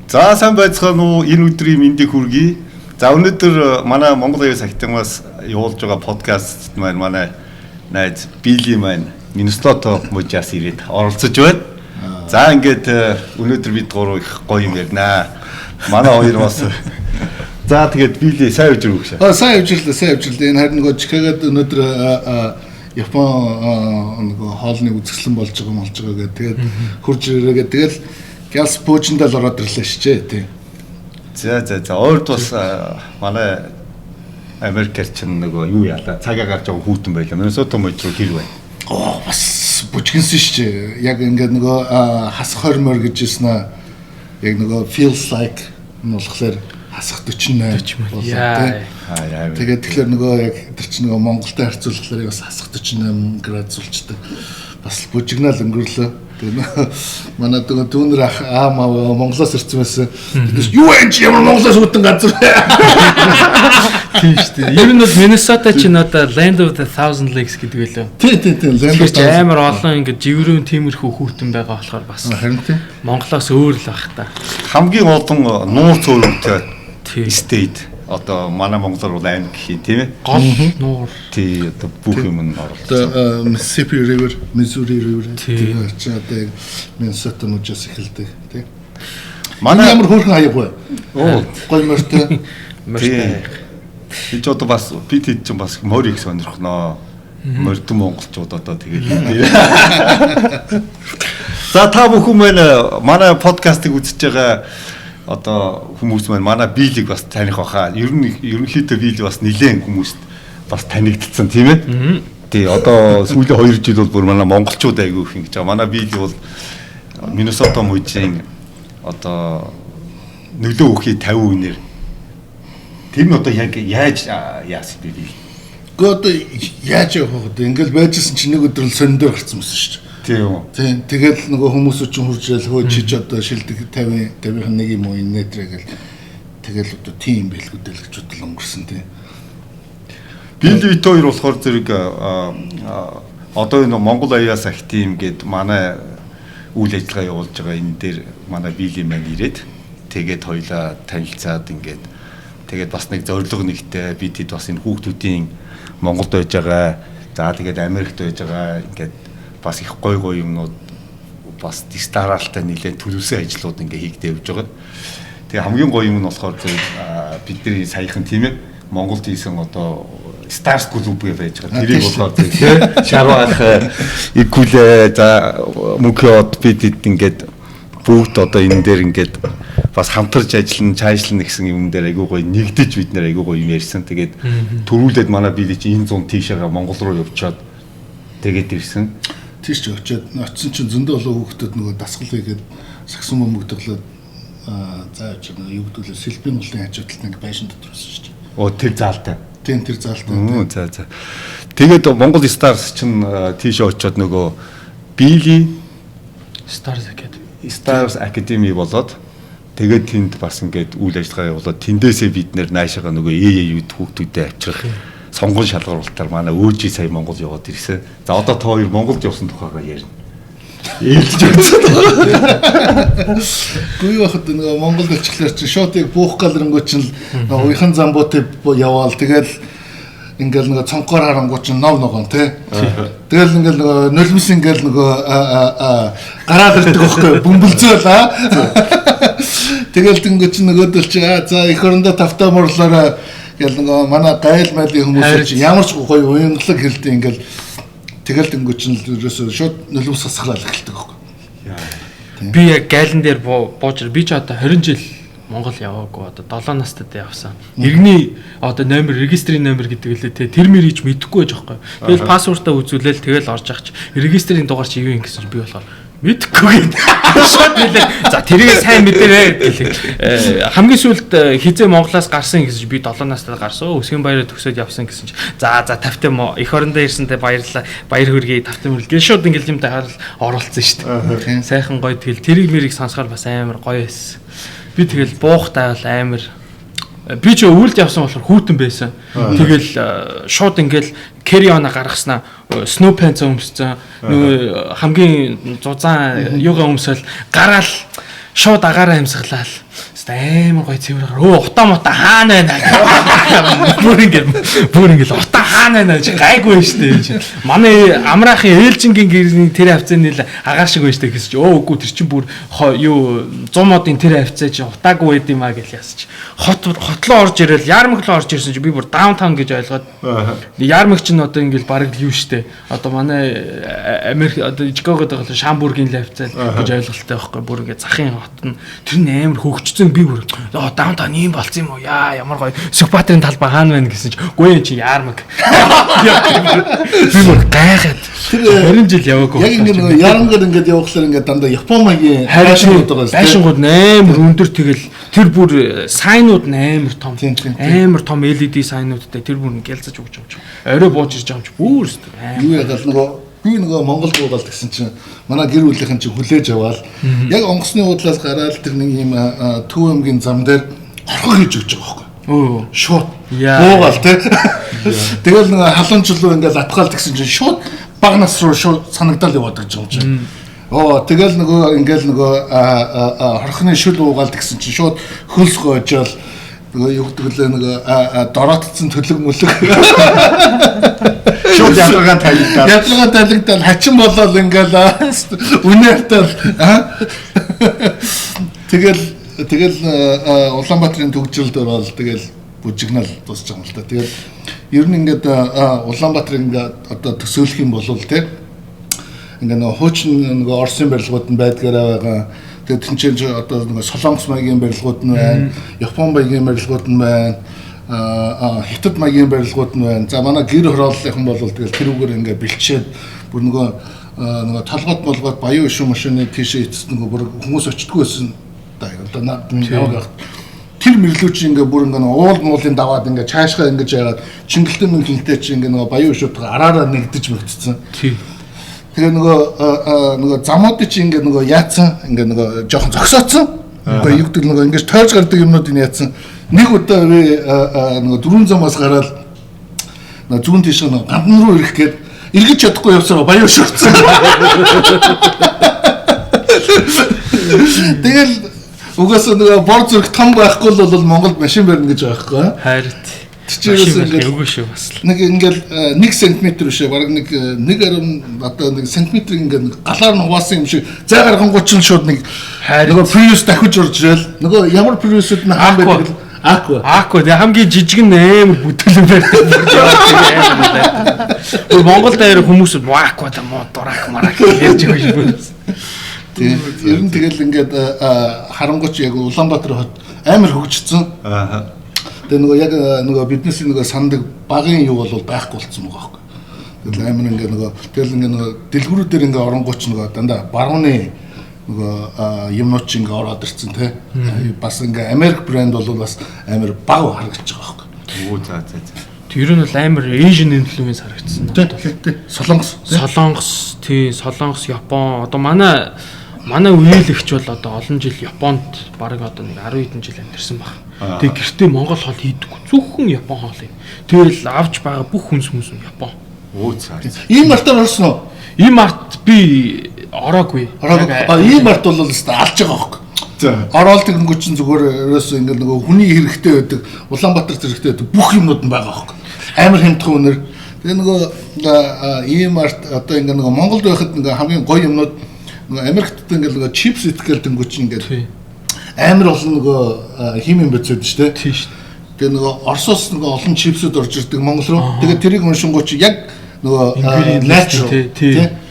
За сайн байцгаана уу, энэ өдрийн мэндийг хүргэе. За өнөөдөр манай Монгол Аяс агтангаас явуулж байгаа подкаст маань манай найз Билли маань Миннесота мужаас ирээд оролцож байна. За ингээд өнөөдөр бид гурав их гоё юм ярина. Манай хоёр бас за тэгээд Билли сайн явж ирэх үү? Сайн явжирлээ. Энэ харин нөгөө Чикагод өнөөдөр Япон нөгөө хоолны үзэсгэлэн болж байгаа гэдэг. Тэгээд хурж ирээгээ тэгэл Галс пуучиндаа л ороод ирлээ шээ тий. За өөрт бас манай Америкч нөгөө юу яалаа цагаа гарч байгаа хүүтэн байлаа. Миннесота мужид руу хэр байна? Бас бүжгэнсэн шээ. Яг ингээд нөгөө хасах хормоор гэж хэлсэн яг нөгөө feels like нь болохоор хасах 48 болоо тий. Тэгээд тэгэхээр нөгөө яг тэр чинь нөгөө Монголтой харьцуулахлаар бас хасах 48 градус болчтой. Бас бүжигнаал өнгөрлөө. Тэгээд манай дүүнэр Монголоос ирсэн байсан. Юу энэ ч ямар Монголоос үүдэн газар. Тийм шүү дээ. Ер нь бол Миннесота ч надаа Land of the Thousand Lakes гэдэг байлаа. Тийм. Land of амар олон ингээд жигүүрэн тиймэрхүү хүүтэн байгаа болохоор бас харин тийм. Монголоос өөр л байх та. Хамгийн олон нуур цөөрөлтэй state одоо манай Монголоор бол аймаг гэх юм тийм ээ. Гол нуур. Тий одоо бүх юм нь оролцсон. Mississippi River, Missouri River тэгээд одоо Minnesota мужаас эхэлдэг тийм. Манай ямар хөөрхөн аяг вэ? Оо гоё мөртэй. Би ч одоо бас бид хэд ч бас морийг сонирхноо. Мордон монголчууд одоо тэгээд. За та бүхэн манай подкастыг үзэж байгаа одоо хүмүүс маань манай биелийг бас таних баха. Ерөнхийдөө биелийг бас нэлээд хүмүүст бас танигдсан тийм ээ. Тий одоо сүүлийн 2 жил бол бүр манай монголчууд айгүй их ингэж байгаа. Манай биелийг бол Миннесота мужийн одоо нөлөө өгөхий 50 үнээр. Тэр нь одоо яг яаж яасан бэ бий? Гэхдээ одоо яаж явах вэ? Ингээл байжсэн чинь нэг өдөр л сониндор гарцсан байсан шүү дээ. Тийм. Тэгэл нөгөө хүмүүсүүд чинь хуржээл хөөчиж одоо шилдэг 50-ийн нэг юм уу инээтрээ гэл тэгэл одоо тийм бэлгүүдэл гэж бодол өнгөрсөн тийм. Билли хоёр болохоор зэрэг одоо энэ Монгол Аяас ах тим гээд манай үйл ажиллагаа явуулж байгаа энэ дээр манай Билли маань ирээд тэгээд хоёлаа танилцаад ингээд тэгээд бас нэг зориг нэгтэй бид хэд бас энэ хүүхдүүдийн Монголд байж байгаа за тэгээд Америкт байж байгаа ингээд бас их гой юмнууд бас дистаралтай нэлээд төлөвсөн ажлууд ингээ хийгдэж явж байгаа. Тэгээ хамгийн гоё юм нь болохоор бидний саяхан тийм ээ Монголд хийсэн одоо Stars клуб байж байгаа. Тэрийг болохоор тийм шарвах икүлээ за мөнхөд бид ингээд бүгд одоо энэ дээр ингээд бас хамтарч ажиллана, цаашлана гэсэн юм дээр айгүй гоё нэгдэж бид нэр айгүй гоё юм ярьсан. Тэгээд төрүүлээд манай бид чинь энэ 100 тийшээгээ Монгол руу явчаад тэгээд ирсэн. Тийш ч очсон чинь зөндөө олон хүүхдүүд нөгөө дасгал хийгээд саксон бөмбөгдөглөө зааж байгаа юу гэдвэл сэлбийн голын хажуудалд ингээ байшин дотор байсан шүү дээ. Оо тэр заалтай. Тийм тэр заалтай. За. Тэгээд Монгол Stars чинь тийшээ очиод нөгөө Билли Stars Academy болоод тэгээд тэнд бас ингээд үйл ажиллагаа явуулаад тэндээсээ бид нэр наашаага нөгөө ээюуд хүүхдүүдэд авчрах сонгон шалгаруулалтаар манай өөжи сая Монгол яваад ирсэн. За одоо та хоёр Монголд явсан тухайгаа ярина. Ээлж өгсөн. Гүй бахад нөгөө Монголд очихлаар чи шотыг буух галрангуй чинь нөгөө уяхан замбуутай яваал тэгэл ингээл нөгөө цонхоор харангуй чинь ногоон тий. Тэгэл ингээл нөгөө нулимс ингээл нөгөө гараад ирдэг байхгүй бөмбөлзөөл Тэгэл тэнгуү чинь нөгөөдөл чи за эх орондоо тавтаа муурлаараа гэл нөгөө манай гайл майлын хүмүүс чинь ямар ч гоё уянгалаг хэлдэг ингээл тэгэл тэнгуү чинь ерөөсөө шууд нулимс хасгалал эхэлдэг байхгүй. Би яг гайлан дээр бууж би ч одоо 20 жил Монгол яваагүй одоо 7 настайд явсан. Иргэний одоо номер регистрийн номер гэдэг лээ те тэр мэр гэж мэдэхгүй байж байгаа. Тэгэл пассвортаа үзүүлээл тэгэл орж ах чи регистрийн дугаар чи юу юм гэсэн чи би болохоор мэдэхгүй гэдэг. Шууд хэлээ. За тэрийг сайн мэдэрээ гэлээ. Хамгийн сүүлд хизээ Монголоос гарсан гэсэн чи би 7 настайд гарсан. Өсгөн баяраа төгсөөд явсан гэсэн чи за тавтай эх орондоо ирсэнтэй баярлалаа. Баяр хүргэе тавтай мөрөл. Шууд ингээл юмтай харал оролцсон шүү дээ. Сайхан гоё тэгэл тэрийг мэрийг сонсохоор бас амар гоё байсан. Би тэгэл буухтай бол амар би ч өвөлд явсан болохоор хүүтэн байсан. Тэгэл шууд ингээл carry on гаргаснаа snow pants өмссөн. Нөгөө хамгийн зузаан юугаа өмсөөл гараал шууд агаараа амьсгалаа. Амар гоё цэвэр. Утаа мута хаана байна? Бүр ингээл утаа хаана байна гэж гайгүй штэ гэж. Манай амраахын ээлжингийн гэрний тэр хавцааны л агаар шиг байна штэ гэсэн чи үгүй тэр чин бүр юу 100 модын тэр хавцаа чи утаагүй байд юм а гэж ясч. Хотлоо орж ирэл ярмаг руу орж ирсэн чи би бүр даунтаун гэж ойлгоод. Ярмаг чинь одоо ингээл баг юу штэ. Одоо манай Америк одоо Чикагод байгаа Шамбургийн хавцаа гэж ойлголттой байхгүй. Бүр ингээ захын хот нь тэр нь амар хөгжсөн би бүр даунтаун ийм болцсон юм уу? Яа ямар гоё Сүхбаатарын талбай хаана байна гэсэн чи үгүй энэ чи ярмаг. Би бүр гайхаад 20 жил яваагүй. Яг ингэ ярмгаар ингээд явахлаар ингээд дандаа Япон маягийн хайшгууд байгаа. Байшингууд амар өндөр тэгэл тэр бүр сайнууд амар том. Амар том LED сайнуудтай тэр бүр гялцаж өгч байгаа юм чи. Орой бууж ирж байгаа юм чи бүр амар. Юу яагаад би нөгөө Монгол дуугаал гэсэн чинь манай гэр бүлийнхэн чинь хүлээж аваад яг онгоцны уудлаас гараад тэр нэг юм Төв аймгийн зам дээр орхоо хийж өгч байгаа байхгүй. Шууд буугаал тий. Тэгэл нэг халамжлуу ингээд атгаал гэсэн чинь шууд багнаас руу шууд санагдал яваад гэж юм чинь. Тэгэл нөгөө ингээл нөгөө хорхны шүл уугаал гэсэн чинь шууд хөлс гоожол нөгөө юу гэдэг лээ нөгөө дороотцсон төлөг мөлөг шууд ядрагаан талигдал хачин болол ингээл үнээртэл тэгэл Улаанбаатарын төгжрөлд ороод тэгэл бүжигнал дуусч байгаа юм л та. Тэгэл ер нь ингээд Улаанбаатарыг ингээд одоо төсөөлөх юм бол тий ингээд нөгөө хуучин нөгөө Оросын барилгууд нь байдгаараа байгаа. Тэгээд тэнцэж одоо нөгөө Солонгос маягийн барилгууд нь байна, Япон маягийн барилгууд нь байна, Хятад маягийн барилгууд нь байна. За манай гэр хорооллынхан бол тэгэл тэрүүгээр ингээ бэлчээд бүр нөгөө толгойд болгоод баян ишүү машины тийшээ эцэст нөгөө бүр хүмүүс очтгүй байсан да. Одоо наваг тэр мэрлүүч ингээ бүр ингээ уул муулын даваад ингээ цаашгаа ингэж яагаад чингэлтэн мэнгэлтэй чи ингээ нөгөө баян ишүүдгээ араараа нэгдэж мэгдсэн. Тэгээ нөгөө замууд чи ингээ нөгөө яатсан ингээ нөгөө жоохон зогсооцсон. Нөгөө югдэл нөгөө ингэж тойрж гардаг юмнуудыг яатсан. Нэг удаа би нөгөө дөрвөн замаас гараад нөгөө зүүн тийш нөгөө гадна руу ирэх гээд эргэж чадахгүй явсараа баян шөрцсөн. Тэгэл угаасаа нөгөө бор зүрх том байхгүй бол Монголд машин барина гэж байгаа байхгүй. Хайрт. Тийчээс үгүй шүү бас. Нэг ингээл 1 см биш баг нэг 1 одоо 1 см ингээд галаар нь хуваасан юм шиг зай гаргангууд ч шууд нэг нөгөө Prius дахиж урж ирэл нөгөө ямар Prius-д нь хаан байдаг Аква хамгийн жижиг нь амар бүтэлэн байдаг. Монгол даяар хүмүүс аква да мод дурак марак ярьж байгаа юм. Ер нь тэгэл ингээд харангуйч яг Улаанбаатар хот амар хөгжсөн. Тэгээ нөгөө яг нөгөө биднес нөгөө сандаг багын юу бол байхгүй болцсон байгаа байхгүй. Тэгэл амар ингээ нөгөө тэгэл ингээ нөгөө дэлгүүрүүдээр ингээ оронгооч нөгөө дандаа барууны нөгөө юмнууд ч ингээ ороод ирсэн тий. Бас ингээ Америк брэнд бол бас амар баг харагдаж байгаа байхгүй. Оо за. Тэр нь бол амар Asian influence харагдсан. Тий. Солонгос, Япон. Одоо манай үеэлэгч бол одоо олон жил Японд бараг одоо нэг 10 хэдэн жил амьдэрсэн баг. Тэгээ гэртээ Монгол хоол хийдэггүй. Зөвхөн Япон хоол юм. Тэгэл авч байгаа бүх хүнс Япон. Оо цаа. Ийм мартаар орсон уу? Ийм март би ороогүй. Ийм март бол алж байгаа байхгүй. За. Ороод тэгэнгүүт чинь зүгээр ерөөсөө ингээд нөгөө хүний хэрэгтэй байдаг, Улаанбаатар хэрэгтэй байдаг бүх юмнууд нь байгаа байхгүй. Амар хямдхан үнэр. Тэгээ нөгөө ийм март одоо ингээд нөгөө Монголд байхад нөгөө хамгийн гоё юмнууд нөгөө Америкт ингээд нөгөө чипс итгэл дэнгүүт чинь ингээд амар олон нөгөө химийн бодисод шүү дээ. Тийм шүү. Тэгээ нөгөө Оросоос нөгөө олон чипсүүд орж ирдэг Монгол руу. Тэгээ тэрийг уншингууд чи яг нөгөө natural тийм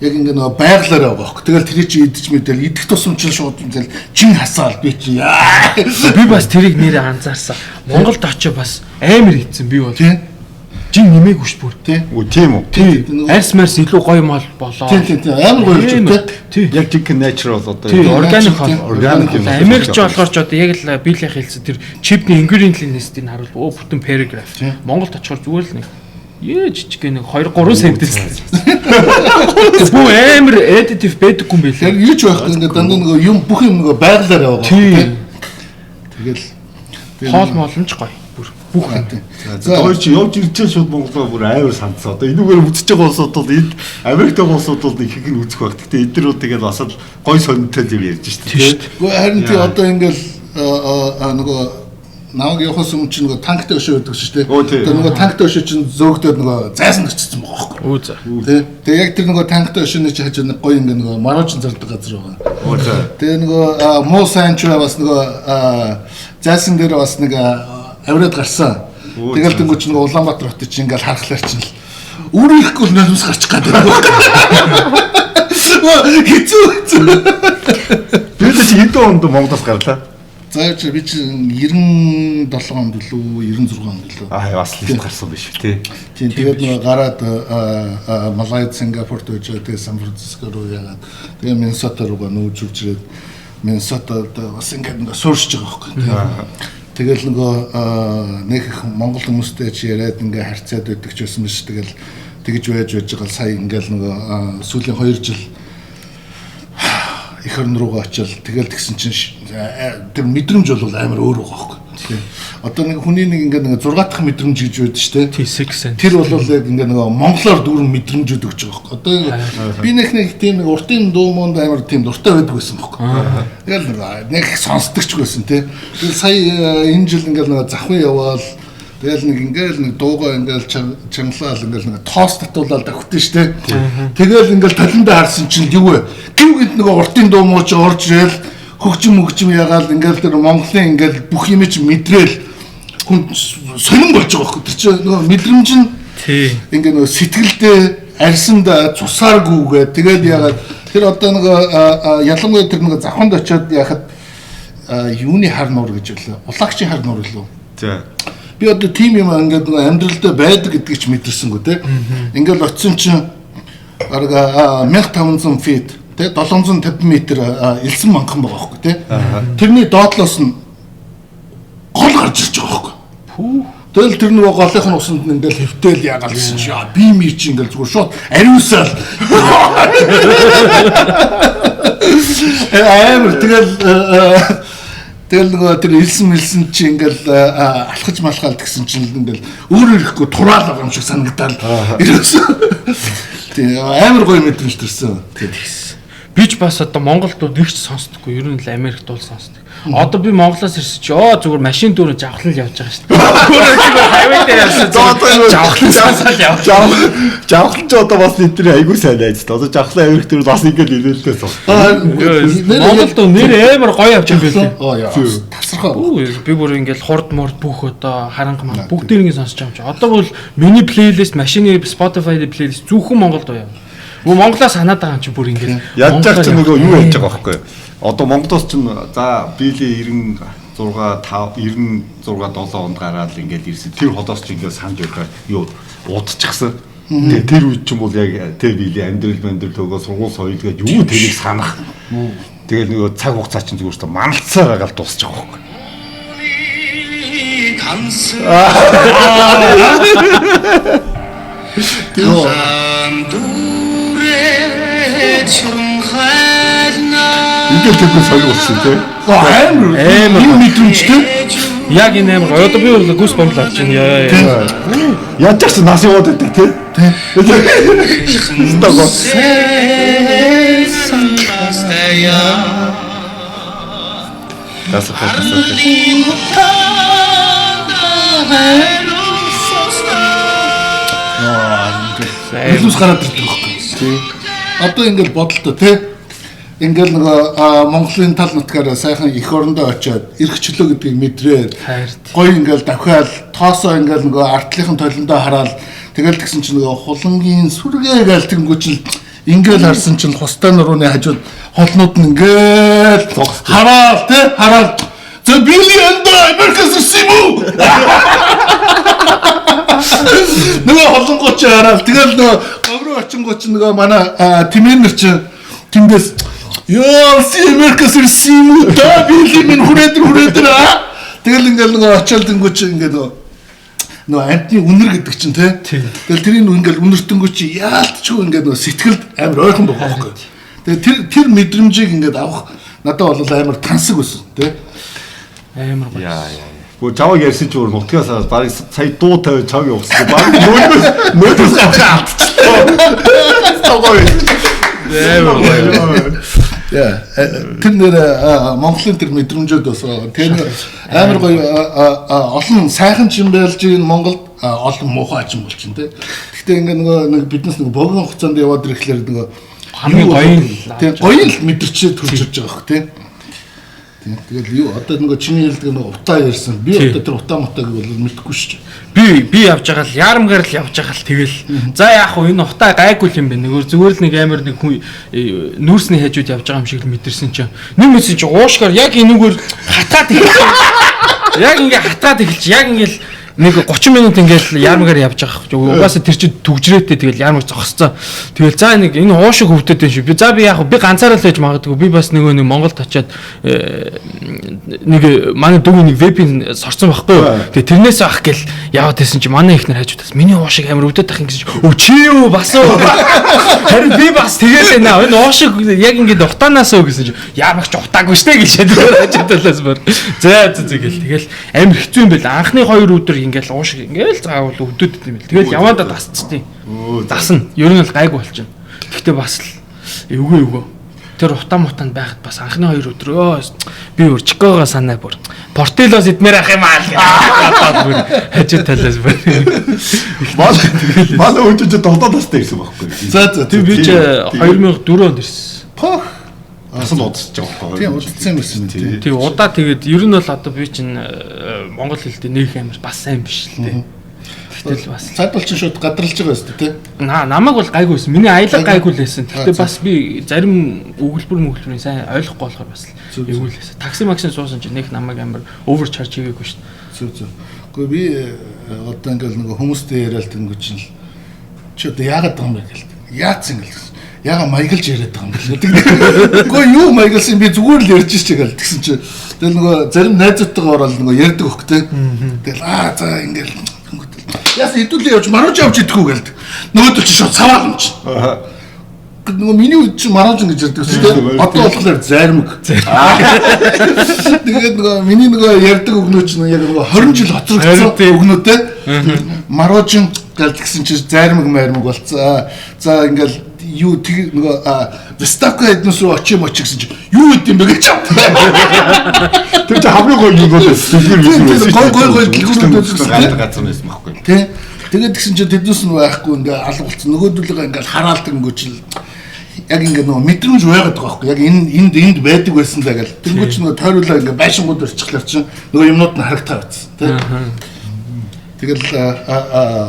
яг ингэ нөгөө байглаараа байгаа хөөх. Тэгэл тэрий чи идэж мэдэл идэх тусамч шууд ингээл чин хасаал би чи би бас тэрийг нэрээ анзаарсан. Монголд очиж бас амар идсэн би бол. Тийм. Жин нэмээг хүч бүр тийм үү? Тийм. Арс марс илүү гоё мал болоо. Тийм. Амар гоё ч тийм. Яг chicken natural одоо органик юм. Америкч болохоор ч одоо яг л биелэх хэлсэн тэр чипний ingredient list-ийг харуул бүтэн paragraph. Монголд очихоор зүгээр л нэг жижиг нэг 2-3 сентенц. Бүү амар additive байдаггүй юм билээ. Яг юу ч байхгүй ингээд дандаа нөгөө юм бүх юм нөгөө байглаар яваа. Тийм. Тэгэл Хоол моолнч гоё. Бүр бүх юм. За хоёр чи явж ирж шууд Монголоо бүр амар сандсан. Одоо энүүгээр үзэж байгаа улсууд бол энд Америктэй улсууд бол их их нь үзэх баг. Гэтэ эднэрүүд тэгээд бас л гой сонирхолтой юм ярьж шүү дээ. Гэхдээ харин тий одоо ингээл нөгөө намайг явахаас өмнө чинь нөгөө танктай өшөө өгдөг шүү дээ. Одоо нөгөө танктай өшөө чинь зөөгдөд нөгөө зайсан очсон байгаа байхгүй. Үу за. Тэгээ яг тэр нөгөө танктай өшөөний чи хажуу нэг гоё ингээ нөгөө марожин зардаг газар байгаа. Үу за. Тэгээ нөгөө муу санч бас нөгөө зайсан дээр бас нэг авирад гарсан. Тэгэл тэнгуү чинь нөгөө Улаанбаатар хотод чинь ингээл харахлаар чинь өөрөхгүй нөлөөс гарчих гээд байна. Хэцүү. Би ч хэдэн онд Монголоос гарлаа. За би чинь 97 онд лөө 96 онд лөө. Бас л гарсан биш үү тий. Тэгээд нөгөө гараад Малайд, Сингапурт очоод тэгээд Сан Франциско руу яагаад тэгээд Миннесота руугаа нүүж үрж ирээд Миннесотад бас ингээд нөгөө суурьж байгаа байхгүй. Тэгэл нөгөө нэг их монгол хүмүүстэй чи яриад ингээ харьцаад байдаг ч байсан биш. Тэгэл тэгж байж байгаа сая ингээл нөгөө сүүлийн 2 жил их орн руугаа очил тэгэл тэгсэн чинь тэр мэдрэмж бол амар өөр байгаа байхгүй. Одоо нэг хүний нэг ингээ нэг 6 дахь мэдрэмж гэж байдаг шүү дээ. T6. Тэр бол яг ингээ нэг монголоор дүүрэн мэдрэмжүүд өгч байгаа байхгүй. Одоо би нэг тийм нэг уртын дуу монд амар тийм дуртай байдаг байсан байхгүй. Тэгэл нэг сонсдогч байсан тий. Тэгэл сая энэ жил ингээ нэг завхан яваал тэгэл нэг ингээл нэг дуугаа ингээл чангалал ингээл нэг тоос татуулаад давхтэн штэ. Тэгэл ингээл таландаа харсан чинь юу вэ? Гівгэнд нэг уртын дуу мууч орж ирэл хөгжим ягаал ингээл тэр Монголын ингээл бүх юм чи мэдрээл хүн сонирн болж байгаа байхгүй. Тэр чинь нөгөө мэдрэмж нь ингээ нөгөө сэтгэлдээ арьсанда цусааргүйгээ тэгэл ягаад тэр одоо нөгөө ялангуяа тэр нөгөө завханд очиод яхад юуны хар нуур гэж байлаа. Улагчийн хар нуур лөө. За. Би одоо тим юм ингээд нөгөө амьдралдаа байдаг гэдгийг ч мэдэрсэнгүү те. Ингээл очисон чинь арга 1500 feet те 750 м элсэн манхан байгаа байхгүй те. Тэрний доотлоос нь гол гарч ирж байгаа байхгүй. Тэгэл тэр нөгөө голынх нь усанд ингээл хэвтэл яагаад гэсэн чи би ми чи ингээл зүгээр шууд ариусаал. Амар тэгэл нөгөө тэр элсэн чи ингээл алхаж малхаал гэсэн чинь ингээл өөрөө ирэхгүй тураал байгаа юм шиг санагдаад ерөөсөө тийм амар гоё мэдрэмж төрсөн. Тэгсэн. Би ч бас одоо Монголд нэгч сонсдоггүй. Ер нь л Америкт бол сонсдог. Одоо би Монголоос ирсэн чи зүгээр машин дүүрэн жавхлал явж байгаа шүү дээ. Хайвай дээр явсан. Жавхлал явж. Жавхлал ч одоо бас эдгээр айгүй сайн айц. Одоо жавхлал Америк дээр бас ингээд нөлөөлтөөс байна. Монголд нэр амар гоё явж байгаа байлээ. Тасархаа. Би бүр ингээд хурд морд бүх одоо харанга маа бүгдийг сонсож байгаа юм чи. Одоо бол миний плейлист машины Spotify дээр плейлист зөвхөн Монголд байна. Монголоос санаад байгаа юм чи бүр ингээд ядчаар ч нөгөө юу яаж байгаа байхгүй. Одоо Монголоос ч за биелээ 96 7 онд гараад ингээд ирсэн. Тэр холоос ч ингээд санд явахаар юу удчихсан. Тэгээ тэр үед ч юм бол яг тэр биелээ амьдрал төгөө сургууль соёлгээд юу тэрийг санах. Тэгэл нөгөө цаг хугацаа чинь зүгээр ч маналцаа байгаа л дуусч байгаа байхгүй. Ингээд тэгвэл соёлсон тий. Амар мэдрэмжтэй. Яг энэ амар гоё. Одоо би бол гүс бомбл авч байна. Ядаж ч нас яваад байдаг тий. Стого. Тасах. Илүүс гараад ирдэг байхгүй. Одоо ингээл бодолтой тий. Ингээл нөгөө Монголын тал нутгаараа сайхан эх орондоо очиод эрхчлөө гэдгийг мэдрээд гоё ингээл давхиал тоосоо ингээл нөгөө артлынхын толондоо хараад тэгэл тэгсэн чинь нөгөө хулангийн сүргээ гээл тэнгүү чинь ингээл харсан чинь хустай нурууны хажууд холнууд нь ингээл хараад тий хараад the billion America's Simu нөгөө холонгооч хараад тэгэл нөгөө говроо очингооч нөгөө манай тимэнэр чинь тэндээс ёо си Америкас Simu та билийн хүрээдэр тэгэл ингээл нөгөө очиод тэнгүүч ингээд нөгөө амтны үнэр гэдэг чинь тий. Тэгэл тэрийг ингээл үнэртэнгүү чи яалтчгүй ингээд нөгөө сэтгэлд амар ойрхон байгаа байхгүй. Тэгээ тэр мэдрэмжийг ингээд авах надад бол амар тансаг байсан тий. Амар гоё. Яа. Бүр чаваг ярьсан чи бүр нутгаас барыг сая дуу тавь чаваг явуулсан. Барыг нөөдөөс аваад. Тогоо. Яа. Тэр нэр Монголын тэр мэдрэмжүүд бас тэр амар гоё олон сайхан ч юм байлж ийн Монголд олон муухай ч юм болчихно те. Гэхдээ ингээ нэг биднес нэг богино хугацаанд яваад ирэхлээр нөгөө хамгийн гоё л мэдэрчээ төрж ирж байгаа хөх те. Тэгэл юу одоо нөгөө чиний хэлдэг нөгөө утаа ярьсан. Би одоо тэр утаа мутааг бол мэдэхгүй шүү дээ. Би явж байгаа л ярамгаар л явж байгаа л тэгэл. За яах вэ энэ утаа гайгүй юм бэ. Нөгөө зүгээр л нэг амар нэг хүн нүүрсний хажууд явж байгаа юм шиг л мэдэрсэн чинь. Нэг мэсэн чинь уушгаар яг энүүгээр хатаад эхэлж. Яг ингээ хатаад эхэлж. Яг ингээл нэг 30 минут ингээл ярамгаар явж байгаа. Угаасаа тэр чинь түгжрээтэй тэгэл ярамг зогсцоо. Тэгэл за нэг энэ уушиг хөвдөд юм шиг. За би яг би ганцаараа л байж магадгүй. Би бас нөгөө нэг Монголд очиад нэг манай дүүний нэг вебин сорсон байхгүй юу. Тэгээ тэрнээс ах гэл яваад байсан чи манай ихнэр хажуудаас миний уушиг амар өвдөд тах гэсэн чи чи юу бас уу. Харин би бас тэгээд байна. Энэ уушиг яг ингээд утаанаас уу гэсэн чи яамагч утаагүй штэ гэж хажуудлаас бор. За гэл тэгэл амар хэцүү юм байл. Анхны 2 өдөр ингээл уушиг ингээл заавал өвдөд юм бэл. Тэгэл яваандаа дасцдیں۔ Дасна. Ер нь л гайгүй болчихно. Гэхдээ бас л эвгүй. Тэр утаа мутанд байхад бас анхны 2 өдрөө би өөр Чикагоо санаа бүр Портелос идмээр ах юм аа л хажуу талаас бүр манай өнчөж дотоодоос ирсэн байхгүй. За тэр би ч 2004 онд ирсэн. Пох асан удасч байгаа байхгүй. Тийм удацсан байсан тийм. Тийм удаа тэгээд ер нь бол одоо би чинь монгол хэлтэй нэг амар бас сайн биш л дээ. Тэгэл бас цаад бол чинь шууд гадралж байгаа шүү дээ тийм. Намайг бол гайгүйсэн. Миний аялал гайгүй л байсан. Гэхдээ бас би зарим өгүүлбэрийн сайн ойлгохгүй болохоор бас эвгүй л байсан. Такси максин суусан чинь нэг намайг амар overcharge хийгээгүй шүү дээ. Зүг. Гэхдээ би одоо ингээл нэг хүмүүстэй яриад тэнгүү чинь чи одоо яагаад байгаа юм бэ гэлээ. Яац ингээл. Яга маяглж яриад байгаа юм бэл. Үгүй юу маяглсан би зүгээр л ярьж чигээл тэгсэн чи тэгэл нөгөө зарим найзуудтайгаа ороод нөгөө ярьдаг хөх те. Тэгэл за ингээл яс хэдүүлээ явж марууж явж идэхгүй гэлдэг. Нөгөөдөл чи шууд цаваа юм чи. Нөгөө миний үед чи марууж ингэж ярьдаг шүү дээ. Одоо болохоор зармиг. Тэгээд нөгөө миний нөгөө ярьдаг өгнөө чи яг нөгөө 20 жил хоцрогдсон өгнөө те. Марууж гэлдэг гэсэн чи зармиг болцоо. За ингээл юу тэг нөгөө Вестака эднес рүү очим гэсэн чи юу гэд юм бэ гэж. Тэр чи хамгийн гоё юм бол гой гэлгүүрүүд газар байсан байхгүй. Тэ. Тэгээд тэгсэн чи тэднээс нь байхгүй ингээ алга болцсон. Нөгөөдөлгөө ингээ хараалт өнгөч л яг ингээ нөгөө мэдрэмж байгаад байгаа байхгүй. Яг энд байдаг байсан даа гэл. Тэнгүүч нөгөө тойруулаа ингээ байшингууд өрчихлээр чи нөгөө юмнууд нь харагтаа байсан. Тэ. Тэгэл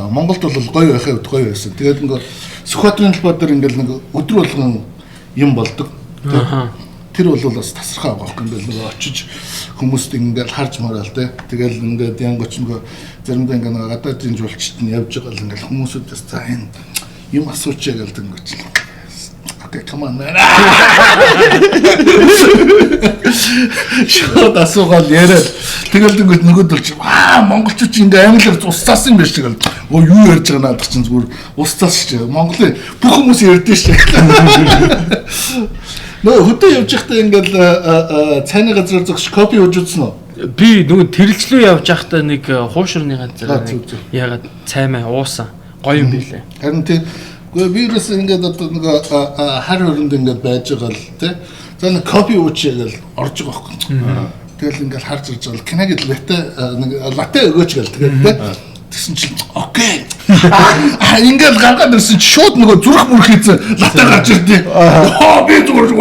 Монголд бол гоё байхад гоё байсан. Тэгээд нөгөө Сүхбаатарын талбай дээр ингээл нэг өдөр болгон юм болдог. Тэр бол бас тасархай байгаа юм байна. Нөгөө очиж хүмүүст ингээл харж мараал те. Тэгэл ингээд янгоч нөгөө заримдаа ингээ нөгөө гадаадын жуулчд нь явж байгаа л ингээл хүмүүсүүдээс за энэ юм асууч яа гэлдэг ингээд. Окей, come on man. Шууд асуугаал яриад тэгэл ингээд нөгөөдөлж монголчууд ингээ аймаглаар устсаасан юм биш тэгэл. Оо юу ярьж байгаа надад чинь зүгээр устсаас шүү. Монголын бүх хүмүүс ярьдэн шүү. Нөө хөдөө явж байхдаа ингээл цайны газраар зогсож кофе ууж үзсэн үү? Би нөгөө тэрэлжлүү явж байхдаа нэг хуушрны газар ягаад цаймаа уусан. Гоё юм билээ. Харин тийм вирус ингээд одоо нэг хар хөрөнд ингээд байж байгаа л тий. За нэг кофе уучих гэл орж байгаа байхгүй. Тэгэл ингээд харж ирж байгаа. Кинагид латте өгөөч гэл тэгээд тий. Тэгсэн чинь окей. Ингээд гаргаад ирсэн чи шууд нөгөө зүрх мөрх хийсэн латте гарч ирдээ. Би зүгээр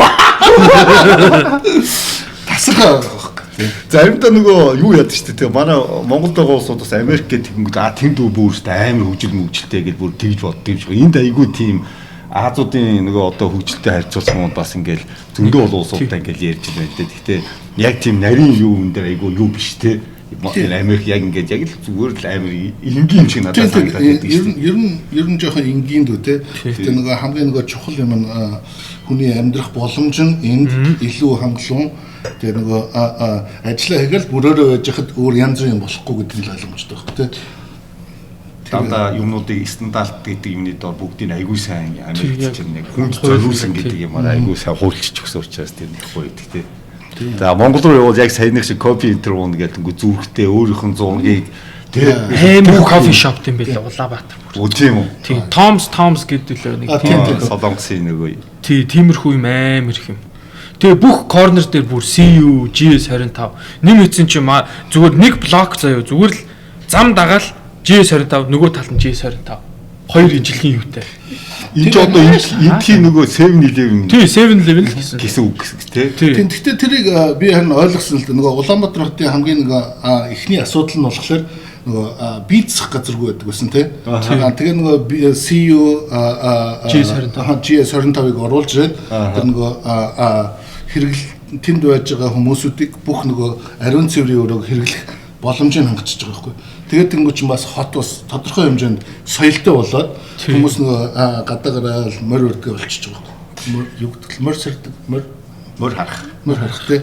тасгаа. Заримдаа нөгөө юу яадаг шүү дээ. Манай Монголд байгаа улсууд бас Америк гэдэг юм тэнд бүрстэй амар хөгжил мөгжилтэй гэж бүр тэгж боддог юм шиг. Энд айгүй тийм Азуудын нөгөө одоо хөгжилтэй харьцуулсан бас ингээл зөндөө бол улсуудтай ингээл ярьж байна дээ. Гэхдээ яг тийм нарийн юу энэ дээр айгүй юу биш те. Америк яг ингээд яг л зүгээр л амар энгийн юм шиг надад санагдаад байдаг шүү дээ. Ер нь жоохон энгийн дүү те. Гэхдээ нөгөө хамгийн нөгөө чухал юм нь хүний амьдрах боломж нь энд илүү хангалуун. Тэгээ нөгөө ажиллаа хийгээл бүрөөрөө байж хад өөр янз бүрийн болохгүй гэдэг нь ойлгомжтой байна тий. Дандаа юмнуудыг стандарт гэдэг юмны дор бүгдийг айгүй сайн Америкч чинь яг хүнд зориулсан гэдэг юм аа айгүй сайн хуульчиж өгсөн учраас тэр нэг гоё гэдэг тий. За Монгол руу явал яг саяны шиг кофе энтер уун гэдэг нь зүрхтэй өөрийнх нь зургийг амар кофе шоп юм байл Улаанбаатар. Үгүй тийм үү? Тийм. Tom's гэдэг л нэг тийм Солонгосын нэг. Тиймэрхүү юм амар их юм. Тэгээ бүх корнер дээр бүр CU GS25 нэм хийсэн чи зүгээр нэг блок заяа зүгээр л зам дагаал GS25 нөгөө талд нь GS25 хоёр жилийн юутай. Энд ч одоо энтхийн нөгөө 7-Eleven. Тий 7-Eleven л гэсэн үг тий. Тийм гэхдээ тэрийг би харин ойлгосон л нөгөө Улаанбаатар хотын хамгийн нөгөө эхний асуудал нь болохоор нөгөө бийцэх газаргүй байдаг гэсэн тий. Тэгээ нөгөө CU GS25-ыг оруулж ирээд тэр нөгөө хэрэгэл тэнд байж байгаа хүмүүсүүдийг бүх нөгөө ариун цэврийн өрөөг хэрэглэх боломжийг хангачиж байгаа байхгүй. Тэгээд тэнгуү чинь бас хот бас тодорхой хэмжээнд соёлтой болоод хүмүүс нөгөө гадаагаар морь өргөө болчихж байгаа байхгүй. Юу гэдэг морь сэрдэг морь харах тий.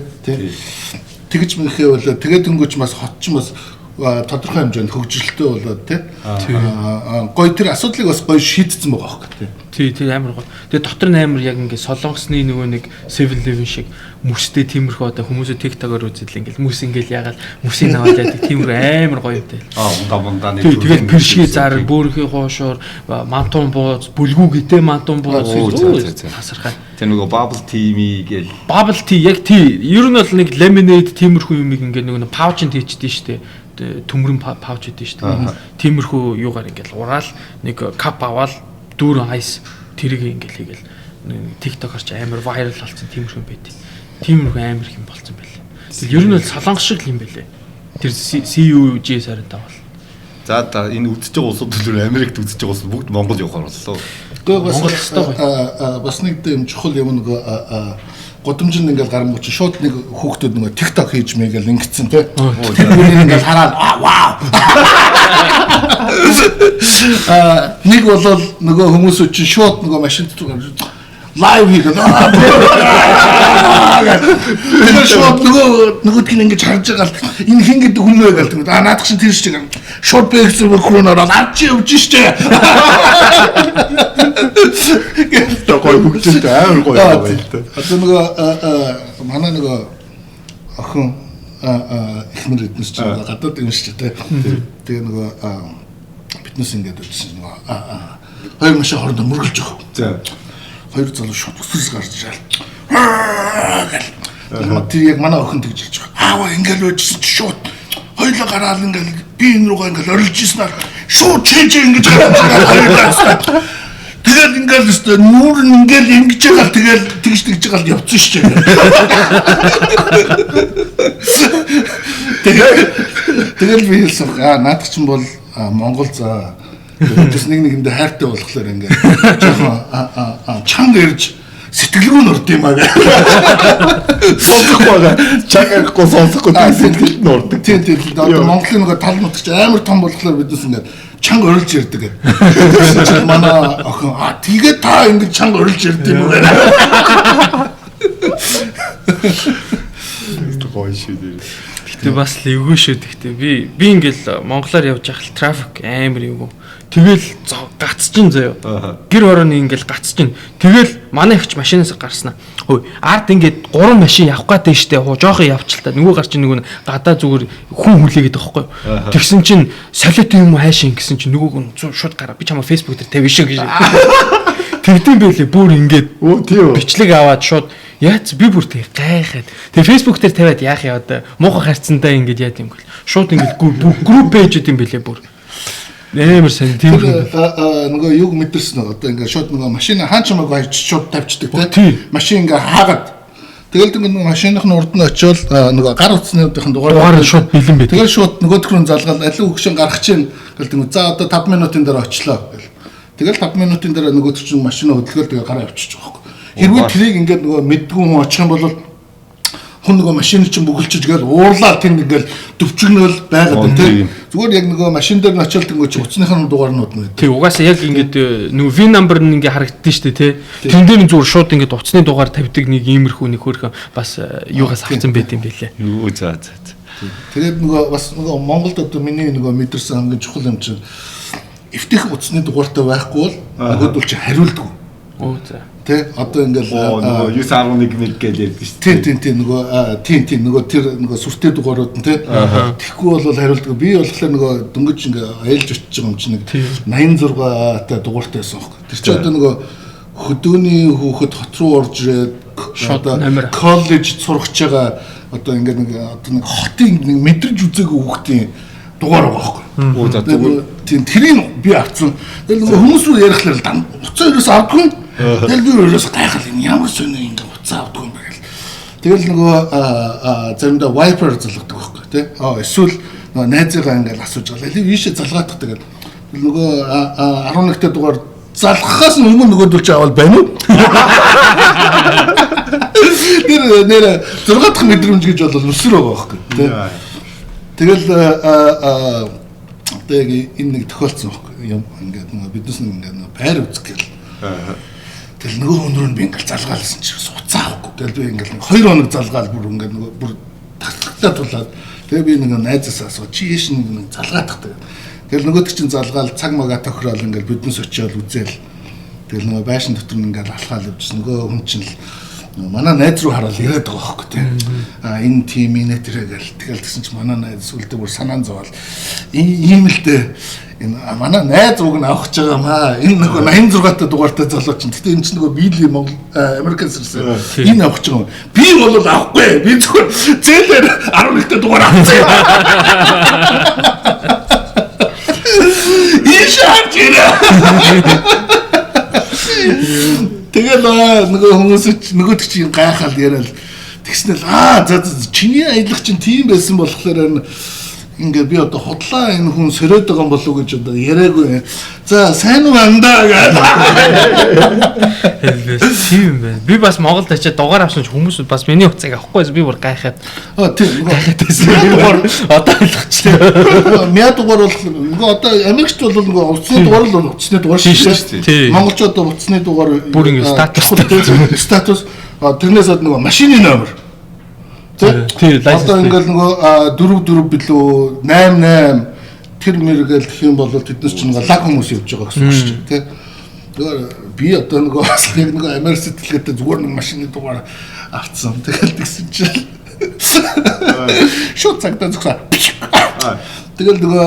Тэгж мэнхээ болоо тэгээд тэнгуү чинь бас хот чинь бас тодорхой хэмжээнд хөгжилтэй болоод тий. Гой тэр асуудлыг бас гой шийдсэн байгаа байхгүй тий. Тий амар гоо. Тэгээ дотор нь амар яг ингээд солонгосны нөгөө нэг 7-Eleven шиг мөстэй тиймэрхүү одоо хүмүүсээ TikTok-оор үзэл ингээд мөс ингээд ягаад мөсийг аваад яадаг тиймэр амар гоё юмтай. Ундааны. Тэгээд пиршги зар бөөрхийн хоошоор мантун бууз бүлгүү гэдэг мантун бууз тасархай. Тэр нөгөө bubble tea гээл bubble tea яг тий ер нь бол нэг lemonade тиймэрхүү юмыг ингээд нөгөө pouch-ын тийчдээ штэ. Төмрөн pouch гэдэг штэ. Тиймэрхүү юугаар ингээд ураал нэг кап аваад дүүрэн айс тэрийг ингээл хийгээл TikTok-оор ч амар viral болсон тиймэрхүү юм байт. Тиймэрхүү амар их юм болсон байлээ. Тэгэл ер нь бол солонгос шиг юм байлээ. Тэр CUG-25 бол. За энэ үзэж байгаа улсууд төлөөр Америкт үзэж байгаа улсууд бүгд Монгол явахаар боллоо. Гэхдээ бас нэг юм чухал юм нэг годомжинд ингээл гарамгууч шууд нэг хүүхдүүд нэг TikTok хийж мэйгээл ингэсэн тий. Тэрнийг ингээл хараад вау. Нэг болол нөгөө хүмүүсүүд чинь шууд нөгөө машинд лайв хийгээд энэ шууд нөгөөдг нь ингэж харж байгаа л энэ хин гэдэг хүн вэ гэлдэг. Наадах шин тэр шиг шууд бэкс мөрхрөнөр авч явж штэ. Гой бүгдтэй амар гоё байна л да. Одоо нөгөө манай нөгөө охин ихнэр эднес чинь гадаад юм шүү дээ. Тэгээ нөгөө фитнес ингээд үзсэн нөгөө хоёр машин хоорондоо мөргөлж байгаа. За. Хоёр залуу шууд өсвөрс гарч ирэл. Тэр яг манай охин тэгж хэлж байгаа. Аава ингээд өжсөн чи шууд хоёулаа гараал ингээд би энэ руугаа ингээд орилж ийснээр шууд чэжээ ингэж гараад. Тэгээд ингээл өстө нүүр ингээл ингэж байгаа тэгэл тэгж байгаа л явцсан шүү дээ. Тэгэл би хэлсэн наадах чинь бол Монгол за тэгээс нэгэндээ хайртай болохоор ингээд жоохон чанга ирж сэтгэл рүү нурд юм аа гэх. Сонсохгүй байгаа. Чангаахгүй сонсохгүй сэтгэл нурдаг. Тийм. Одоо Монголын нэг тал нутагч амар том болохоор биднес ингээд чанга орилж ирдэг. Манай охин тэгээд та ингэж чанга орилж ирд юм уу? Гоё шүү дээ. Гэтэ бас л эвгүй шүү дээ. Би ингээл монголоор явж байхад трафик амар эвгүй. Тэгэл гацчин заяа. Гэр хорооны ингээл гацчин. Тэгэл манай ихч машинаас гарснаа. Хөөе, ард ингээд 3 машин явах гэдэг штэ. Жоохон явчихлаа. Нөгөө гар чинь нөгөө гадаа зүгээр хүн хүлээгээд байгаа байхгүй. Тэгсэн чинь солиот юм уу хайшин гэсэн чинь нөгөөг нь шууд гараа. Би чамаа Facebook дээр тавь шүү гэж. Тэгдэм байлээ. Бүр ингээд бичлэг аваад шууд яац би бүр тэг гайхаад. Тэгээ Facebook дээр тавиад яах яа одоо муухай харцсандаа ингээд яа гэм бэл. Шууд ингээд групп пэйж үт юм бэлээ бүр. Нэмэр сан тийм нөгөө юг мэдэрсэн одоо ингээд шууд нөгөө машина хаан чамаг байж шууд тавьчихдаг тийм машин ингээд хаагаад тэгэл нөгөө машиных нь урд нь очиод нөгөө гар утасныхын дугаар шууд бэлэн байт. Тэгэл шууд нөгөөдг рүү залгаад алив өгшин гарах чинь гэлдэг за одоо 5 минутын дараа очлоо гэл. Тэгэл 5 минутын дараа нөгөөдг чинь машина хөдөлгөөл тэгээ гараа авчиж байгаа байхгүй. Хэрвээ трийг ингээд нөгөө мэдгүй хүн очих юм бол хүн нөгөө машин чинь бүгэлчиж гээл уурлаа тэнд ингээл төвчгнөл байгаад тийм зүгээр яг нөгөө машин дээр нь очилт ингээд утасныхын дугаарнууд нь тийм угаасаа яг ингээд нөгөө VIN number нь ингээд харагддаг шүү дээ тийм тэн дээр нь зүгээр шууд ингээд утасны дугаар тавьдаг нэг иймэрхүү нэг хөрхөн бас юугаас авсан байт юм бэлээ. Юу за. Тэгээд нөгөө бас нөгөө Монголд одоо миний нөгөө мэдэрсэн хамгийн чухал юм чинь эвтэх утасны дугаартай байхгүй бол нөгөөдөл чи хариулдаг. Оо за. Тэ одоо ингээл нөгөө 911 мэг гэж ярьдаг шүү дээ. Тийм нөгөө тэр нөгөө сүртэй дугаарууд нь тэ. Тэгэхгүй бол хариулдаг. Би болохоор нөгөө дөнгөж ингээ аялж очиж байгаа юм чинь нэг 86 та дугаартай байсан байхгүй. Тэр чинь одоо нөгөө хөдөөний хүүхэд хот руу орж ирээд одоо коллеж сурах гэж байгаа одоо ингээ нэг хотын нэг мэдрэж үзээгүй хүүхдийн дугаар байгаа байхгүй. Тийм тэрийг би авсан. Тэгэл нөгөө хүмүүс рүү ярихлаар уцаа ерөөс авдаггүй. Тэгэл би ерөөс гайхал энэ ямар сони ингээ уцаа авдаггүй юм бэ гэл. Тэгэл нөгөө заримдаа wiper залгадаг байхгүй тий. Эсвэл нөгөө найзыгаа ингээл асууж байгаа. Ийшээ залгаадах тэгэл нөгөө 11-р дугаар залгахаас өмнө нөгөөдөл чи авал байна уу? Тэр нэр 6 дахь мэдрэмж гэж бол өсөр байгаа байхгүй тий. Тэгэл одоо яг энэ нэг тохиолдсон байхгүй юм ингээд нөгөө биднес нэг ингээд байр үзэх гэл. Тэгэл нөгөө өндөр нь би ингээд залгаалсан чи уцаа авахгүй. Тэгэл би ингээд 2 хоног залгаал бүр ингээд нөгөө бүр таслагтаа тулаад тэгээ би нэг найзаас асуу чи ийш нэг залгаадах тэгээ. Тэгэл нөгөөдөг чинь залгаал цаг мага тохирол ингээд биднес очиод үзээл. Тэгэл нөгөө байшин дотор нь ингээд алхаал явжсэн нөгөө хүн чинь манай найз руу хараад яриад байгаа байхгүй тийм. Энэ тим инэ тэрэгэл тэгэл тэгсэн чи манай найз сүлдээ бүр санаан зовоол. Ийм л дээ. Энэ манай найз рууг нь авах гэж байгаа юм аа. Энэ нөгөө 86 та дугаартай залуу чинь. Гэтэ энэ чинь нөгөө Билли Монгол Америкаас ирсэн. Энэ авах гэж байгаа юм. Би бол авахгүй. Би зөвхөн зээлээр 11 та дугаар авсан. Ишаа гэрэ. Тэгэл нөгөө хүмүүс нөгөөдөг чинь гайхаад яриад тэгснээр за чиний аялах чинь тийм байсан болохоор ингээ би одоо худлаа энэ хүн сөрөөд байгаа юм болов уу гэж одоо яриаггүй. За сайн уу андаа гэдэг. Тийм байна. Би бас Монголд очиад дугаар авсан ч хүмүүс бас миний уцааг авахгүй би бүр гайхаад. Тийм дугаар одоо ойлгочлаа. Мяа дугаар бол нөгөө одоо Америкт бол нөгөө уцны дугаар л уцны дугаар шүү дээ. Монголчууд уцны дугаар бүр ингээ статус тэрнээс нөгөө машины номер. Тийм одоо ингээл нөгөө 4 билүү 88 тэр мэргээл гэх юм бол тэднес чинь лаг хүмүүс явж байгаа гэсэн үг шүү дээ. Би одоо нөгөө нэг нөгөө Америк сэтгэлгээтэй зүгээр нэг машины дугаар авцсан. Тэгэл тэгсэн чинь шууд цагтаа зогсоо. Тэгэл нөгөө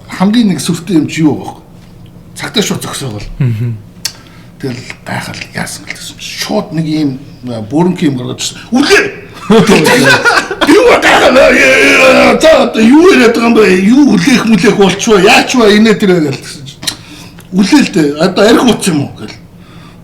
хамгийн нэг сүртэй юм чи юу вэ? Цагтаа шууд зогсоогол. Тэгэл гайхал яасан гэсэн чинь шууд нэг юм бүрэнх юм гаргаж үлээ. Юу гайхал за юу яриад байгаа юм бэ? Юу үлээх болчихоо яачваа инээ тэрэ гэсэн чинь үлээлтэй одоо арх ууц юм уу гэл.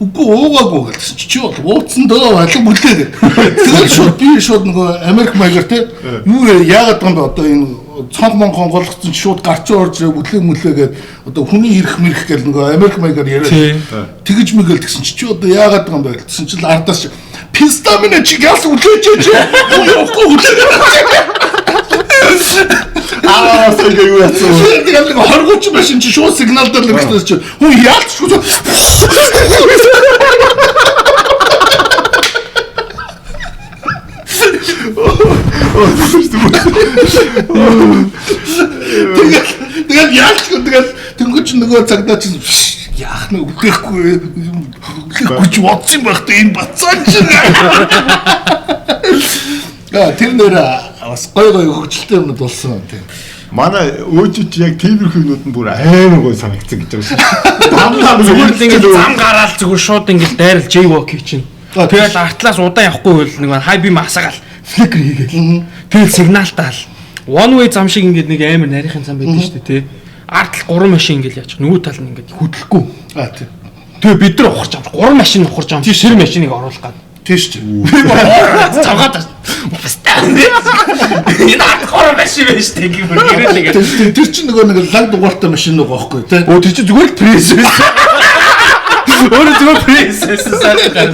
Үгүй уугаагүй гэсэн чи бол ууцсан дөө алга үлээ. Тэгэл шууд би шууд нөгөө Америк маягаар те юу яагаад байгаа юм бэ одоо энэ цонх монхон голгоцсон шууд гарч орж үлээ гээд одоо хүний ирэх мэрх гэл нөгөө Америк маягаар яриад тэгэж мэгэл гэсэн чи одоо яагаад байгаа юм бэ гэсэн чи ардаас пистамина чи газ үлээч явахгүй үлээ. Сэргээ юу яцсан. Тэгэл нэг хоргоч машин чи шууд сигнал дээр л гэсэн чи хүн яалч шүү. Тэгээд яалч тэгэл тэнгуч нөгөө цагдаа чи яах нь үлээхгүй ч бодсон байхдаа энэ бацаач. Тэр нэр бас гой хөгжилтэй юмуд болсон тийм. Манай өөжөж яг тиймэрхүү юмуд нь бүр амар гой санагдсан гэж байгаа шүү. Зүгээр л ингэ зам гараал зүгээр шууд ингэ дайрал J-walk чинь. Тэгэл артлаас удаан явахгүй бол нэг хай бим асаагаал фликер хийгээл. Тэгэл сигналтаал. One way зам шиг ингэ нэг амар нарийнхан зам байдаг шүү дээ тий. Артл 3 машин ингэ яачих. Нөгөө тал нь ингэ хөдлөхгүй. Тийм. Тэгээ бид нар ухарч авч 3 машин ухарч авч шир машиныг оруулах гад. Тийш чи. Цагаад энэ хардкор машин байж тээ гэмээр гэрэлээ. Тэр чинь нөгөө нэг лаг дугаартай машин нөгөө байхгүй тий. Тэр чинь зүгээр л пресс байсан. Өөрөө зүгээр пресс байсан сайхан.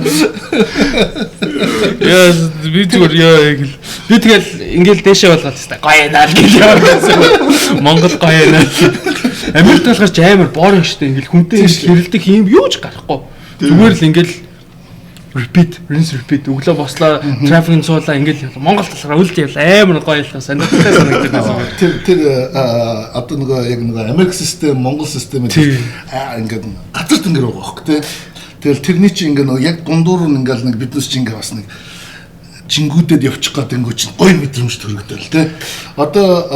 Яа би зүгээр яа гэл. Би тэгэл ингээл дээшээ болгоод тест гоё наа гэл явсан. Монгол гоё наа. Америкт болохоор ч амар боорын штэ ингээл хүнтэй хэрэлдэг юм юу ч гарахгүй. Зүгээр л ингээл rinse repeat өглөө бослоо трафикын суулаа ингээл Монгол талаараа үлд явла амар гоё ялхаа санагддаг санагддаг. Тэр одоо нөгөө яг нөгөө Америк систем Монгол систем ингээд газар тэнгэр байгаа хөөхгүй тий. Тэгэл тэрний чинь ингээ нөгөө яг дундуур нь ингээл нэг биднес чинь ингээ бас нэг жингүүдэд явчих гэдэг ингээ чинь гоё мэдрэмж төрөгдөл тий. Одоо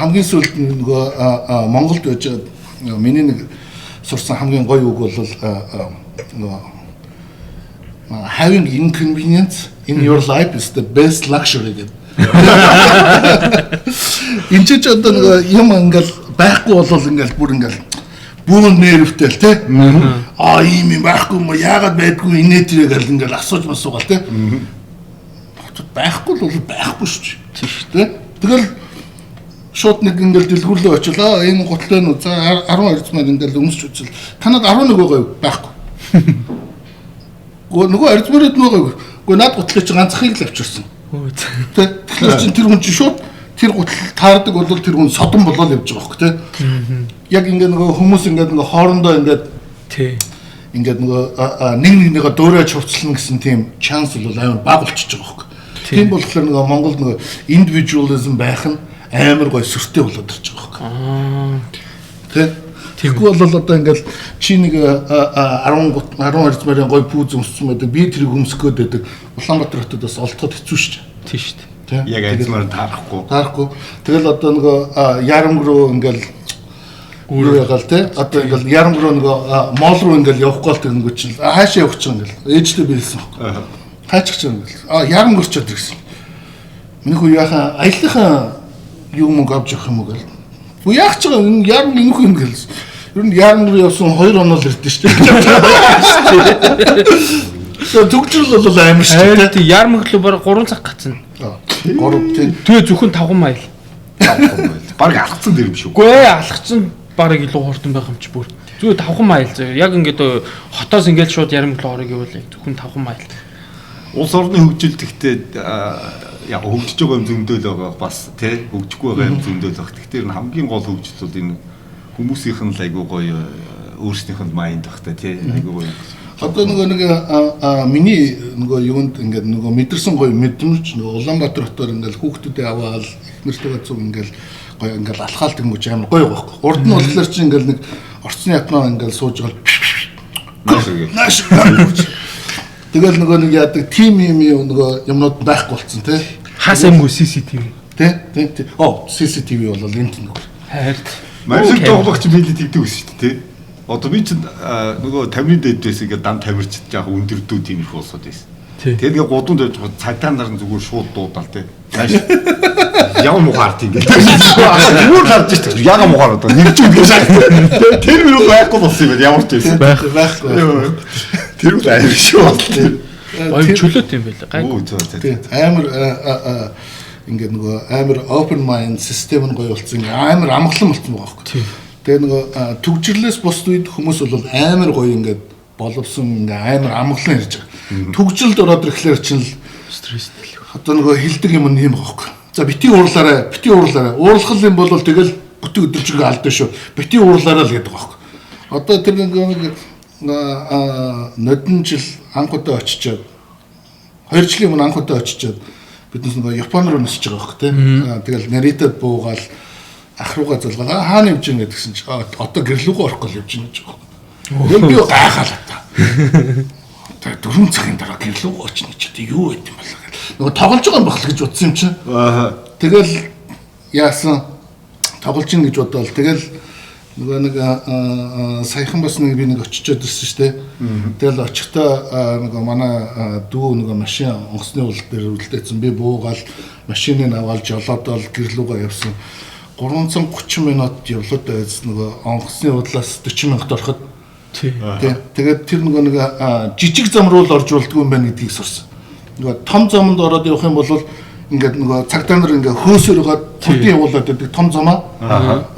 хамгийн сүүлд нөгөө Монголд байж миний нэг сурсан хамгийн гоё үг бол нөгөө having inconvenience in your life is the best luxury гэдэг. Энд ч одоо нөгөө юм ингээл байхгүй болол ингээл бүр ингээл бүүн нэрвтэй л тий. Ийм юм байхгүй юм яагаад байдгүй инээ тэрэгэл ингээл асууж масуугаал тий. Байхгүй л бол байхгүй шүү дээ. Тэгэл шууд нэг ингээл дэлгүүрлөө очилаа. Энэ готлоо нь за 12 цамаар ингээл өмсч үзэл. Танад 11 байгаа юу? Байхгүй. Нөгөө арзмарууд нөгөө. Гэхдээ над готлоо чи ганцхыг л авчирсан. Тэгэхээр чин тэр хүн чи шууд тэр гутал таардаг бол тэр хүн содон болоод явж байгаа байхгүй тий. Яг ингээ нөгөө хүмүүс ингээ нөгөө хоорондоо ингээ тий. Ингээ нөгөө нэгнийгээ дөөрөөж хувцлана гэсэн тийм шанс бол амар бага болчихж байгаа байхгүй. Тийм болохоор нөгөө Монголд нөгөө individualism байх нь амар гой сүртэй болоод ирж байгаа байхгүй. Тий. Тэгэхгүй бол одоо ингээл чи нэг 12 марын гой пүүз өмссөн байдаг. Би тэрийг өмсөх гээд байдаг. Улаанбаатар хотод бас олдоход хэцүү шүү дээ. Тийм шүү дээ. Яг айцмаар таарахгүй. Тэгэл одоо нөгөө ярам руу ингээл юу ягаал те. Одоо ингээл ярам руу нөгөө моол руу ингээл явах гол тэгэнгүүт чинь хаашаа явах чинь ингээл ээжтэй биелсэн байхгүй. Хаачих чинь ингээл ярам гөрчөөд ирсэн. Миний хүү яхаа аяллахаа юу мөнгө авч явах юм уу гэл. Бу яах ч юм ярам ингэх юм гэлсэн. Ер нь ярам руу явсан 2 оноо л ирдэ шүү дээ. Төгжрөл бол амар шүү дээ. Тий ярам хөглөө бараг 3 цаг гацна. 3 тий. Тэгээ зөвхөн 5 майл. Бараг алхацсан дэр юм шүү. Үгүй ээ алхацсан бараг илүү хурдан байх юм чи бүр. Зүгээр 5 майл зөө. Яг ингээд хотоос ингээд шууд ярам хөглөө орё гэвэл зөвхөн 5 майл. Улс орны хөгжил гэхдээ яг хөгжиж байгаа юм зөндөл байгаа бас тий хөгжихгүй байгаа юм зөндөл баг. Тэгэхээр хамгийн гол хөгжил бол энэ хүмүүсийнх нь л айгүй гоё өөрснийх нь майнд багтай тий айгүй гоё. Одоо нэг миний нөгөө юунд ингээд нөгөө мэдэрсэн гоё мэдрэмж нөгөө Улаанбаатар хотоор ингээд хүүхдүүдээ аваад эхнэртэйгээ зүг ингээд гоё ингээд алхаал тэнгуүч амар гоё байхгүй. Урд нь болохоор чи ингээд нэг орцны ятнаа ингээд сууж байгаа. Нааш. Тэгэл нөгөө нэг яадаг тим юм нөгөө юмнууд байхгүй болцсон тий. Хасамгүй CCTV. Тий. CCTV бол энэ нэг. Хайрт. Маршрут тоглогч билий тэгдэг байсан шүү дээ тий. Одоо би чинь нөгөө 50-ны дэдээс ингээд дан тамирчид яг өндөрдөө тийм их болсод байсан. Тэгээд ингээд гудамд явж байгаа цагдаа нар нь зүгээр шууд дуудаал тий. Яа мухаарт ингээд. Юу гарч ирчих. Яга мухаар одоо нэгж үгүй шахах. Тэр юу байхгүй болсон юм байна. Ямар ч байсан. Байхгүй. Тэр үл аим шүү болтой. Баян чөлөөт юм байлаа. Гайгүй. Амар ингээд нөгөө амар open mind систем нь гоё болсон. Амар амгалан болсон байгаа байхгүй. Тэгээ нөгөө төгжрлээс бус үед хүмүүс бол амар гоё ингээд боловсон ингээд амар амгалан ярьж байгаа. Төгжрөлд ороод ирэхлээр чинь стресстэй л. Одоо нөгөө хилдэг юм нь юм байгаа байхгүй. За бити уурлаарай. Уурлах юм бол тэгэл бүтэн өдөржингөө алдаа шүү. Бити уурлаарай л гэдэг байгаа байхгүй. Одоо тэр нэг нодон жил анх удаа очичоод 2 жилийн өмнө анх удаа очичоод биднес нөгөө Япон руу нисэж байгаа байхгүй тийм. Тэгэл наритэд буугаал ах руугаа залгаад хаана явж гин гэдгсэн чи одоо гэрлүүгөө орохгүй явж гин гэж байгаа. Би гайхалаа та. Тэгээ 4 цагийн дараа гэрлүүгөө очно ч гэдэг юу байд юм бол гэх. Нөгөө тоглож байгаа юм бахал гэж утсан юм чинь. Тэгэл яасан тоглож гин гэж бодоол. Тэгэл нөгөө нэг саяхан бас нэг би нэг очичоод ирсэн шүү дээ. Тэгэл очихдоо нөгөө манай дүү нөгөө машин онгоцны уул дээр үлдээсэн. Би буугаал машиныг аваад жолоодол гэрлүүгээ явсан. 330 минут явлаад байц нөгөө онгоцны уудлаас 40 минут ороход. Тэгээд тэр нөгөө нэг жижиг зам руу л орж болдгоо юм байна гэдгийг сурсан. Нөгөө том замд ороод явах юм бол ингээд нөгөө цагдаа нар ингээд хөөсөөр гаад хурдан явуулаад байдаг том замаа.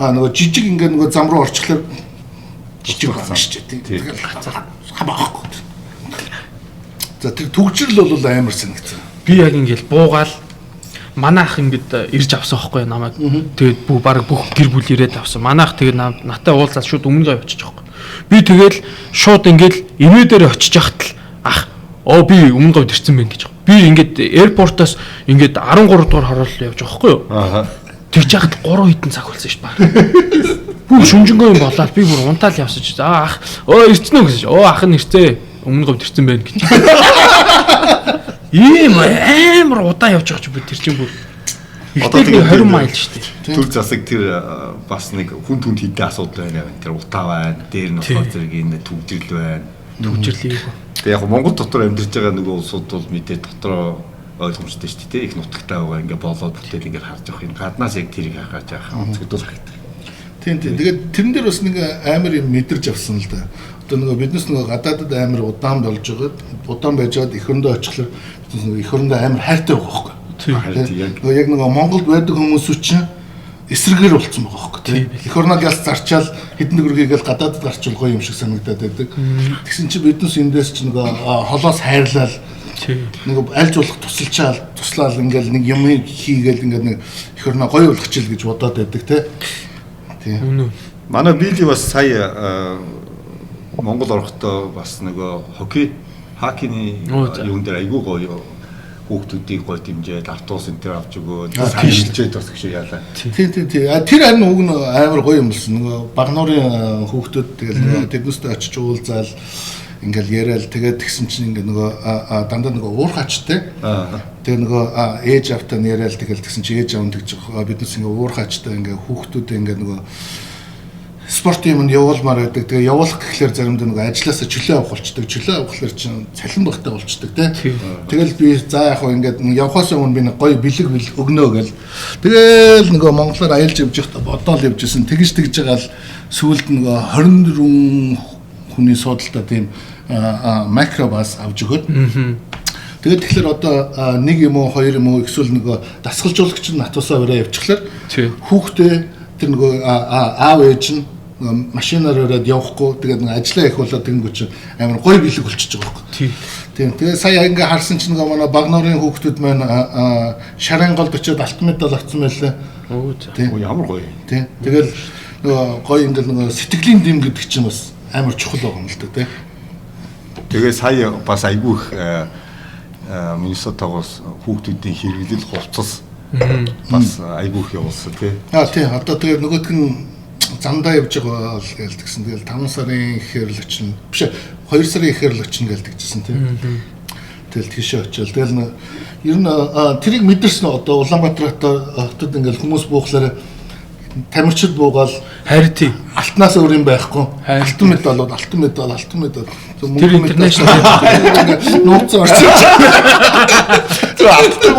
Нөгөө жижиг ингээд нөгөө зам руу орчихлоо жижиг байна шүү дээ. Тэгэл хамаахгүй. За тэр төгжрөл бол амар санагдсан. Би яг ингээд буугаал манай ах ингээд ирж авсан байхгүй намайг. Тэгээд баг бүх гэр бүл ирээд авсан. Манай ах тэгээд натаа уулзаад шууд өмнө очиж байгаа. Би тэгэл шууд ингээд эмээ дээр очиж яхад л ах би өмнө говьд ирсэн байх гэж. Би ингээд аэропортоос ингээд 13 дугаар хороол явж байгаа байхгүй юу? Тэгж яхад 3 хэдэн цаг болсон шүү дээ. Бүх шүнжэнгөө юм болоод би бүр унтаал явсан чи. Ах ирсэн үү гэсэн чи. Ах нь ирцээ. өмнө говь төрсэн байна гэж. Ийм амар удаан явж байгаа ч би тэр чинь бүр. Одоо тийм 20 майл шүү дээ. Түр засаг тэр бас нэг хүн түнд хийдэ асуудал байна. Тэр утаа байна. Дээр нь болохоор зэргийн төвжирэл байна. Төвжирлийг. Тэгээ яг Монгол дотор амьдарч байгаа нөгөө улсууд бол мэдээ дотроо ойлгомжтой шүү дээ. Их нутагтай байгаа ингээ болоод бүтээл ингээ харж явах юм. Гаднаас яг тэрийг харж байгаа онцгдол харагдав. Тийм. Тэгээд тэрэн дээр бас нэг амар юм мэдэрч авсан л да. Одоо нөгөө биднес нөгөө гадаадд амар удаан болж байгаад удаан байжгаад эх хөрөндөө очихлоор эх хөрөндөө амар хайртай байгаа байхгүй. Яг нөгөө Монголд байдаг хүмүүс чинь эсрэгээр болцсон байгаа байхгүй тийм. Эх хөрнөөд ялц зарчаал хэдэн төгрөгийг л гадаадд гарчвал гоё юм шиг санагдаад байдаг. Тэгсэн чинь биднес эндээс чинь нөгөө холоос хайрлал нэг аль жуулах тусалчаал туслаал ингээл нэг юм хийгээл ингээд нэг эх хөрнөө гоё болгоч ил гэж бодоод байдаг тийм. Манай Билли бас сая Монгол орохдоо бас нөгөө хоккейний юун дээр айгүй гоё хүүхдүүдийг гоё дэмжээд автобус энэ төр авч өгөөд сайжруулж бас гэж яалаа. Тийм. Тэр харин уг нь амар гоё юм болсон. Нөгөө Багнуурын хүүхдүүд тэгэл тэднүүстэй очиж уулзаал ингээл яриад тэгээд тэгсэн чинь ингээ нөгөө дандаа нөгөө уурхачтай. Тэгээ нөгөө ээж автаа яриад тэгэл тэгсэн чинь ээж аав тэгж биднес ингээ уурхачтай ингээ хүүхдүүдээ ингээ нөгөө спорт юмд явуулмаар байдаг. Тэгээ явуулах гэхлээр заримдаа нэг ажилласаа чөлөө авах болчдөг. Чөлөө авахлаар чинь цалин багтаа болчдөг тий. Тэгэл би за яг хөө ингээд явхаас өмнө би нэг гоё бэлэг өгнөө гэл. Тэгэл нөгөө монголоор аялж явж байхдаа бодоол явж исэн. Тэгж байгаа л сүүлд нөгөө 24 хүний суудалтай тийм макробас авч өгöd. Тэгээд тэгэхээр одоо нэг юм уу хоёр юм уу эсвэл нөгөө дасгалжуулагч нь натусаа өрөө явчихлаар хүүхдээ тэр нөгөө аав ээж нь машинаар өрөөд явахгүй тэгээд нэг ажиллаа их болоод тэнгүүч амар гоё бэлэг болчихж байгаа байхгүй. Тийм. Тэгээд сая ингээ харсан чинь нөгөө манай Багнуурын хүүхдүүд маань шарын голд очиод алтан медаль авсан байлаа. Тийм. Ямар гоё. Тийм. Тэгэл нөгөө гоё ингээл нөгөө сэтгэлийн дэм гэдэг чинь бас амар чухал байгаа юм л да тий. Тэгээ сая бас айгүй их Миннесотагоос хүүхдүүдийн хэрэглэл хувцас бас айгүй их явуулсан тий. Тий. Одоо тэгээ нөгөөдг нь замдаа явж байгаа л гээл тэгсэн. Тэгэл 5 сарын ихээр л очино. Биш 2 сарын ихээр л очино гээл тэгжсэн тий. Тэгэл тийшээ очивол тэгэл ер нь тэрийг мэдэрсэн одоо Улаанбаатар хотод ингээл хүмүүс буухлаараа тамирчид буугаал харьтий алтнаас өөр юм байхгүй. Алтан медаль. Тэр интернэшнл нууц орчих. Тэр алтан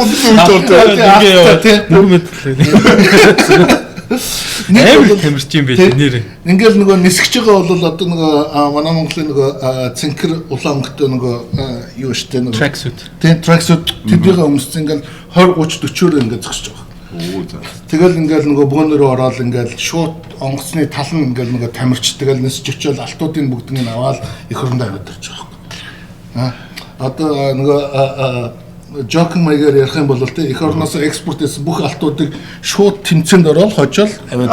медаль. Нэг тамирч юм байх нэр. Ингээл нөгөө нисгэж байгаа бол одоо нөгөө манай Монголын нөгөө цэнхэр улаангтай нөгөө юу штэ нөгөө tracksuit. Тийм tracksuit тэднийг өмссөн ингээл 20 30 40-өөр ингээд зогсож байгаа. Тэгэл ингээл нөгөө бөөнөрөө ороод ингээл шууд онгоцны тал нь ингээл нөгөө тамирч тэгэл нисж очиод алтуудын бүгднийг аваад их хөрөндөө амьдарч байгаа. Одоо нөгөө жокинг маягаар ярих юм бол тэ их орноос экспорт хийсэн бүх алтуудыг шууд тэмцээнд ороод хожоол аваад.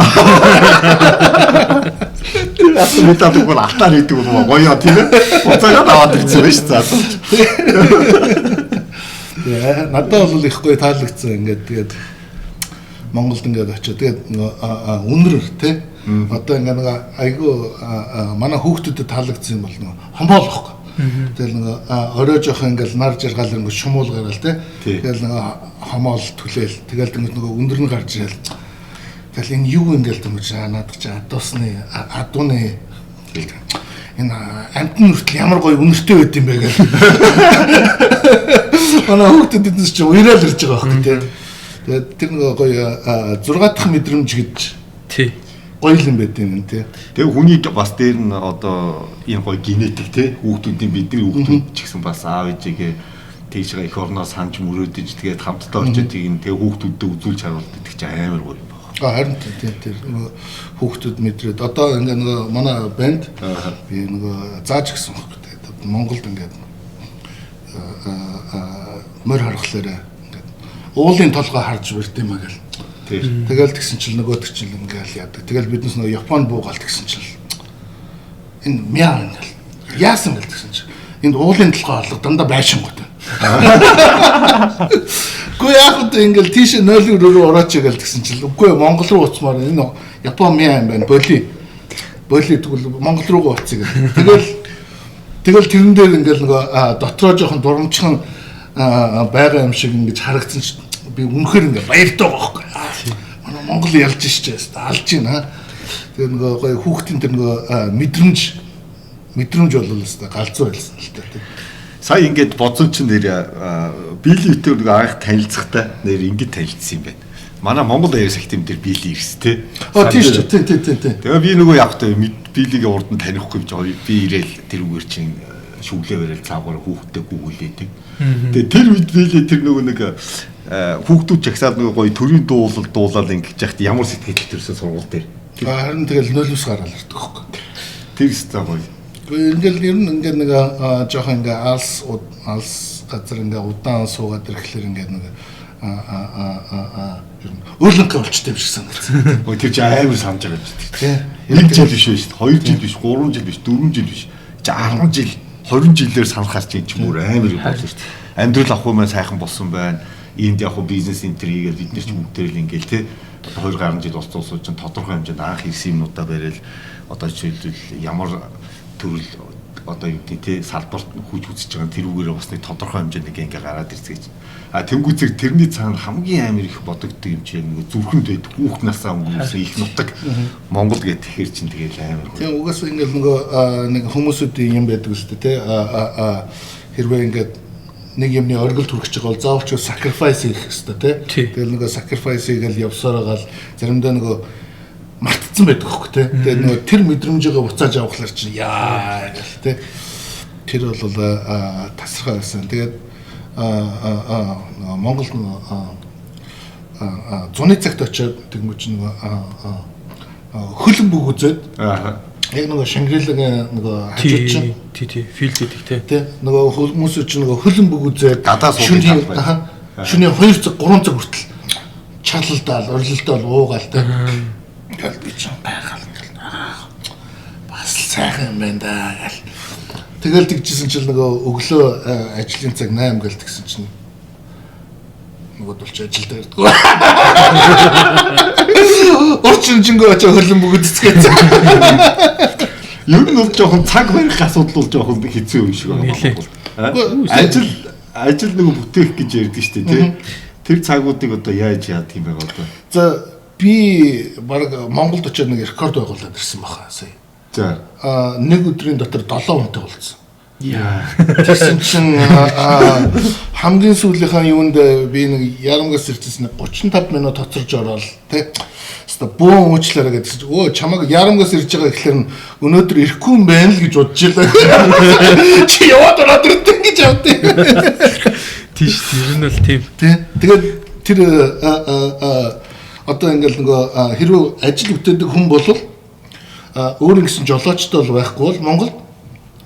Алтан медаль бол алтаар хийдэг юм гоё тийм ээ. Уцаагаад аваад ирсэн байж цаа. Яа, надад бол их гоё таалагдсан ингээд тэгээд Монголд ингээд очиод тэгээд үнэр тий. Одоо ингээд нэг айгүй манай хүүхдүүдэд таалагдсан юм бол нэг хомбол واخгүй. Тэгэл нэг орой жоох ингээд нар жаргал ингээд шумуулгаар л тий. Тэгэл нэг хомоол түлээл. Тэгэл нөгөө үнэр нь гарч ирэл. Тэгэл энэ юу ингээд юм гэж надад чи адууны энэ амтны хүртэл ямар гоё үнэртэй байд юм бэ гэх. Манай хүүхдүүд эднес чи уйраал ирж байгаа байхгүй тий. Тэгээд тэр нэг гоё 6 дахь мэдрэмж гэж тий гоё юм байд юм тий. Тэгээ хүний бас дээр нь одоо энэ гоё генетик тий хүүхдүүдийн бидний хүүхдүүд ч гэсэн бас аав ээжигээ тийшээ их орноос ханж мөрөөдөж тэгээд хамтдаа очиж тэгээ хүүхдүүдэд үзүүлж харуулдаг ч амар гоё юм байна. Харин тэр хүүхдүүд мэдрээд одоо ингээ нөгөө манай банд би нөгөө зааж гисэн байхгүй тэгээд Монголд ингээд мөр харахлаараа ингээд уулын толгой харж бэрт юм аа гэл. Тэгэл тэгсэн чинь нөгөөдөг чинь ингээл яадаг. Тэгэл биднес нөгөө Японд буугаал тэгсэн чинь энэ мяа ингээл яасан гэл тэгсэн чинь энд уулын толгой орлого дандаа байшингууд. Гүй яг л ингээл тийш 0 рүү орооч гээл тэгсэн чинь үгүй Монгол руу уцмаар энэ Япон мяа юм байна. Боли тэгвэл Монгол руугаа уцъя гэл. Тэгэл тэрэн дээр ингээл нөгөө дотроо жоохон дурамчхан байгаа юм шиг ингэж харагдсан ч би үнэхээр ингээ баяртай байгаа байхгүй. Манай Монгол ялж шижээс алж байна. Тэгээ нөгөө гоё хүүхдийн тэр нөгөө мэдрэмж бол өстой галзуу байлсан л дээ. Сая ингээд бодсон чинь нэр биелийн өтөр нэг анх танилцахтаа нэр ингээд танилцсан юм байна. Манай Монгол Air Security дээр биелийн ирс тээ. Тийм шүү. Тийм. Тэгээ би нөгөө явахтай биелийг урд нь танихгүй гэж би ирээл тэрүүгээр чинь шүглээ барил цаагаар хүүхдтэй гүгүүлээдэг. Тэгээ тэр үед биелээ тэр нөгөө нэг хүүхдүүд жагсаад нөгөө гоё төрийн дуулаад ингэж яхад ямар сэтгэл төрсөн сургууль дээр. Харин тэгэл нулимс гараал ирдэг хөөх. Тэр өстой гоё. Ингээл ер нь ингээ нэг жоохон ингээ алс газар ингээ удаан суугаад ирэхлээр ингээ нэг ер нь өөрлөнгөө болчтой юм шиг санагдсан. Ой тэр чи амар санаж байгаа юм. Тийм. 1 жил биш шүү дээ. 2 жил биш, 3 жил биш, 4 жил биш. 10 жил, 20 жилээр санахаар чи чимээр амар юм болж шүү дээ. Амьдрал ах хүмүүс сайхан болсон байна. Энд яг бизнес интерьер гээд бид нар ч бүгдээр л ингээл те 2 гаруй жил болсон улсууд чинь тодорхой хэмжээнд анх ирсэн юмнуудаа барил одоо жишээлбэл ямар төрөл одоо юу гэдэг те салбарт хүч үзэж байгаа тэрүүгээр бас нэг тодорхой хэмжээнд ингээ гараад ирцгээч. Тэнгүүцэг тэрний цаана хамгийн амар их бодогддог юм чи нэг зүрхэнд байд хүүхд насаа өнгөрсөн их нутаг Монгол гэдэг тэгэхэр чинь тэгэл амар. Тийм угаасаа ингээл нөгөө нэг хүмүүсүүдийн юм байдаг үстэй те хэрвээ ингээд нэг юмны оргил түрхэж байгаа бол заавч sacrifice хийх хэрэгтэй тий. Тэгэл нөгөө sacrifice хийгээл явсаар байгаа л заримдаа нөгөө мартцсан байдаг хөөхгүй тий. Тэгээд нөгөө тэр мэдрэмжийгээ буцааж авахлаар чинь яа гэл тий. Тэр бол тасархай байсан. Тэгээд Монголд зуны цагт очиод тэгмэж нөгөө хөлн бүг үзээд яг нөгөө Шангрилагаа нөгөө хажууд чинь тий филд гэдэг тий нөгөө хүмүүс чинь нөгөө хөлн бүг үзээд шөнийн 2 цаг 3 цаг хүртэл чалалдаал орилолтоол уугаал тий тэгэл би чинь байгаал бас сайхан юм байна да гэл тэгэл тэгжсэн чинь нөгөө өглөө ажлын цаг 8 гэл тэгсэн чинь нөгөө дулч ажилд ирдэг. Орчинжингөө очоо хөлн бүгд цэцгээсэн. Ер нь бол жоохон цаг барих асуудал бол жоохон хэцүү юм шиг байна. Ажил нэг бүтээх гэж ярьдаг шүү дээ тий. Тэр цагуудыг одоо яаж яадаг юм бэ одоо? За би баг Монголд очоод нэг рекорд байгуулад ирсэн баха сая. За нэг өдрийн дотор 7 хүнтэй болцсон. Яа. Тэгсэн чинь хамгийн сүүлийнхаа юунд би нэг ярамгаас ирчихсэн 35 минут хоцорж ороод тий. Хэвээ бөөн уучлаарай гэдсэн чинь өө чамайг ярамгаас ирж байгаа гэхлээр өнөөдөр ирэхгүй юм байна л гэж бодож илаа. Чи яваад ороод ирдэн гэж явдیں۔ Тийш тэр нь бол тийм. Тэгээд тэр одоо ингээл нөгөө хэрвээ ажил бүтээдэг хүн бол өөр нэгсэн жолоочтой бол байхгүй бол Монголд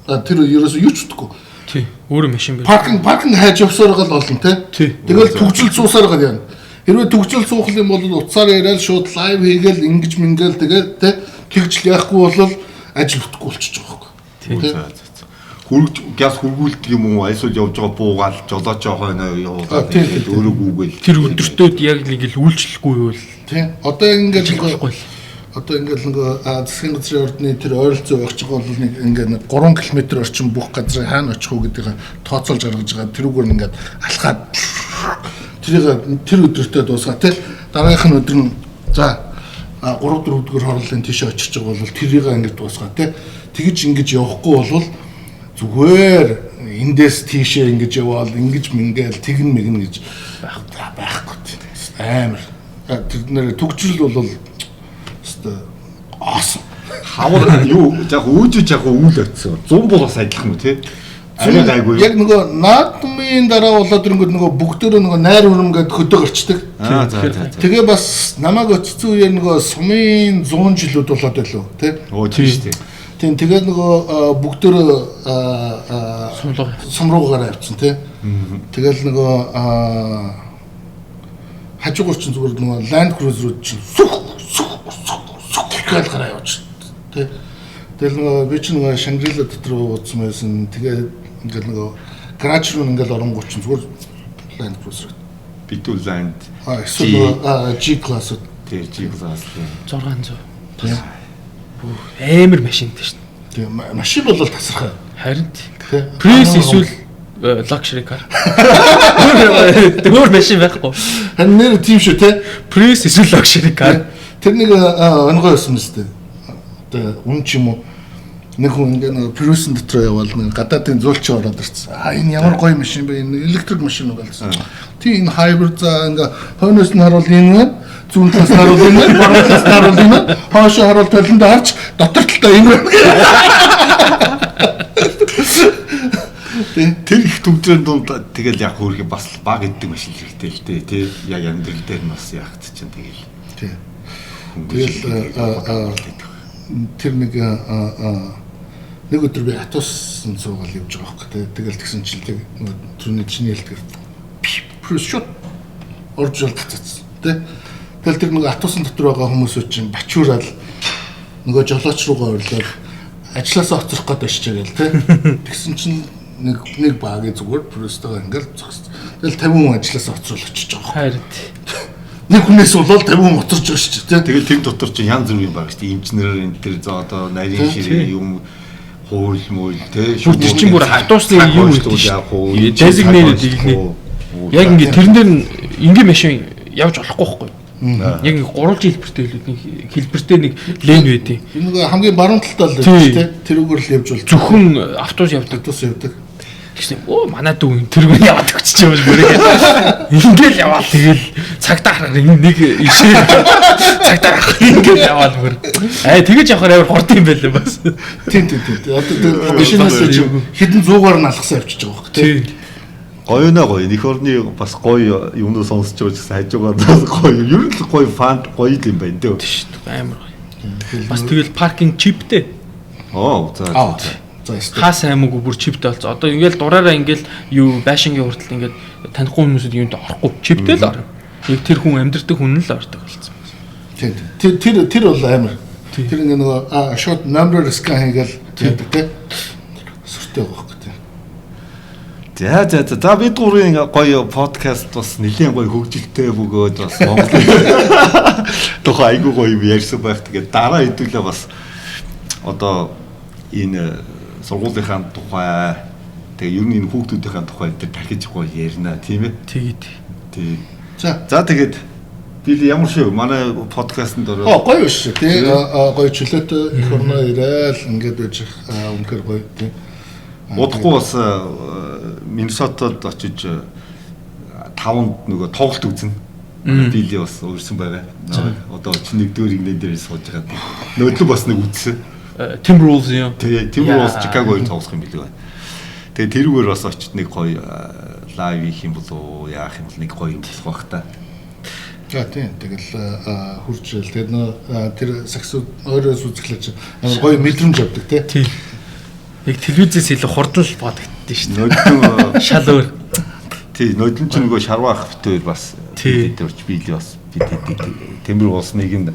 тэр ерөөсөө юу ч утгагүй. Тий. Өөр машин байна. Паркинг хайж явсаар гал болно тий. Тэгэл төгжил суусаар гал яана. Хэрвээ төгжил суух юм бол утсаар яриад шууд лайв хийгээл ингэж мингээл тэгээд тий тэгжл яахгүй бол ажил бүтэхгүй болчихж байгаа байхгүй. Хүргэж газ хүргүүлдэг юм уу? Айсууд явж байгаа буугаал жолоочоо хойно явуулаад тэгээд өөрөө гүгээл. Тэр өдөртөөд яг нэг л үйлчлэхгүй юу л. Тий. Одоо ингээд нөгөө засгийн газрын ордны тэр ойролцоо явах чиг бол нэг ингээд 3 км орчим бүх газрын хаана очих уу гэдгийг тооцоолж гаргаж байгаа. Тэрүүгээр ингээд алхаад тэр өдөртөө дуусгаа тий. Дараагийнх нь өдөр нь за 3-4 өдөр хорлолын тийш очиж байгаа бол тэрийг ингээд дуусгаа тий. Тэгж ингэж явахгүй бол зүгээр эндээс тийшээ ингэж яваал ингэж мингээл тэгн мэгэн гэж байхгүй тий. Амар тэр нэр төгжрөл бол өстой awesome. Хавар юу яг үүжиж яг үйл өтсөн. 100 болоос адилхан уу тий? Арай гайгүй. Яг нөгөө наадмын дараа болоод ирэнгүүт нөгөө бүгдөө нөгөө найр өрөмгээд хөдөө гарчдаг. Тэгээ бас намайг өцсөн үеэр нөгөө сумын 100 жилүүд болоод байлоо тий? Оо тийм шүү дээ. Тийм тэгээ нөгөө бүгдөө сумруугаар авчихсан тий? Тэгэл нөгөө хажуугаар чинь зүгээр нөгөө Land Cruiser-ууд чинь гэл гараа явуулчих тий. Тэгэл нөгөө би чинь нөгөө Шангрила дотор уудсан байсан. Тэгээ ингээл нөгөө гараж руу ингээл оронгууд чинь зүгээр Land Cruiser. Битүүл Land. Эсвэл G class. Тий G class. 600. Амар машинтай шин. Тэгээ машин бол тасархай. Харин Prius эсвэл luxury car. Өөр машин байхгүй. Харин нэр тийм шүү те. Prius эсвэл luxury car. Тэр нэг онгой байсан мэт. Одоо үн ч юм уу. Нэг хүн ингээ Prius-ын дотор явбал нэг гадаадын зуулч ороод ирсэн. Энэ ямар гоё машин бэ? Энэ электрик машин уу гэсэн. Тийм энэ hybrid за ингээ хойноос нь харуул энэ байна. Зүүн талаас нь харуул энэ байна. Баруун талаас нь харуул энэ байна. Хоошоо харуул толинд харж дотор талаа энэ байна. Тэр их төвдрийн дунд тэгэл яг хөргө бас баг иддэг машин хэрэгтэй л дээ тий. Яг амьдрал дээр нь бас яахт чинь тэгэл. Тий. Тэгэл тэр нэг өдөр би атусан цуугаал явж байгаа байхгүй. Тэгэл тэгсэн чинь түрүүний чиний хэлдгэр Prius шот орж алдчихсан тий. Тэгэл тэр нэг атусан дотор байгаа хүмүүс чинь бачуурал нөгөө жолооч руугаа орлоо ажилласаа оцрох гээд очиж байгаа л тий. Тэгсэн чинь нэг багийн зүгээр Prius-тойгоо ингээл зогссон. Тэгэл 50 хүн ажилласаа оцрол очиж байгаа. Харин нэг хүнээс болоод 50 хүн оцорч байгаа шүү дээ. Тэгэл тэр дотор чинь янз бүрийн баг шүү дээ. Эмчнэр энэ тэр за одоо нарийн ширээ юм хууль мөл тий. Тэр чинь бүр автобусны юм үү? Designated нэг. Яг ингээ тэрэн дээр ингийн машин явж болохгүй байхгүй. Яг 3 жил хэлбэртэй нэг лейн байдیں۔ Энэ нэг хамгийн баруун талтай л шүү дээ. Тэрүүгээр л явж бол зөвхөн автобус явдаг. Тэгсэн манай дүү тэрүүгээр яваад өгч юм бол бүрээ. Ингээл яваад тэгэл цагтаа харах нэг ишээ цагтаа харах ингээл яваад бүр. Тэгэж явахаар амар хурд юм байлаа бас. Тийм. Одоо машинаас хэдэн 100-аар нь алгасаа явчихж байгаа байхгүй. Тийм. Гоё нэ гоё. Эх орны бас гоё юмнуу сонсож байгаа гэсэн хажуугаар гоё. Ер нь гоё фан гоё юм байна дээ. Тийм шүү дээ. Амар гоё. Бас тэгэл паркинг чиптэй. За хаас аймаггүй бүр чиптэй болсон. Одоо ингээл дураараа ингээл юу байшингийн хүртэл ингээд танихгүй хүмүүсүүд юунд орохгүй чиптэй л орно. Яг тэр хүн амьдэрдэг хүн л ордог болсон. Тийм. Тэр бол амар. Тэр ингээ нөгөө шот number scan хийгээл тийм тий. Сүртэй байгаа хөөх тий. За бид гурийн гоё подкаст бас нэлийн гоё хөгжилтэй бөгөөд бас Монгол тухай айгуу гоё юм ярьсан байх. Тэгээд дараа хэдүүлээ бас одоо энэ сургуулийнхаа тухай тэгээ ер нь энэ хүүхдүүдийн тухай энэ дахиж гоё ярина тийм ээ. Тэгээд за тэгээд би ямар шүү манай подкастэнд ороо гоё шүү тий гоё чөлөөтэй их орноо ирээл ингээд байж үнэхээр гоё тий. Удахгүй бас Миннесотад очиж 5-нд нөгөө тоглолт үзнэ. Били бас өөрсөн байгаа. Одоо чи нэгдүгээр игнэ дээр сууж байгаа. Нөөдлөө бас нэг үзсэн. Timberwolves юм. Тэгээ Timberwolves Chicago-ыг тоглох юм билээ. Тэгээ тэрүүгээр бас очиж нэг гоё лайв хийх юм болоо яах юм бол нэг гоё юм болох бах та. За тийм тэгэл хурцэл тэр нөө тэр саксууд өөрөөс үзэхлээр амар гоё мэдрэмж авдаг тий. Яг телевизээс илүү хурдан л бодогддээ шүү дээ. Нөдөн шал өөр. Тий, нөдөн ч нөгөө шарваах битээр бас бидэрч биелээ бас бид Timberwolves нэг нь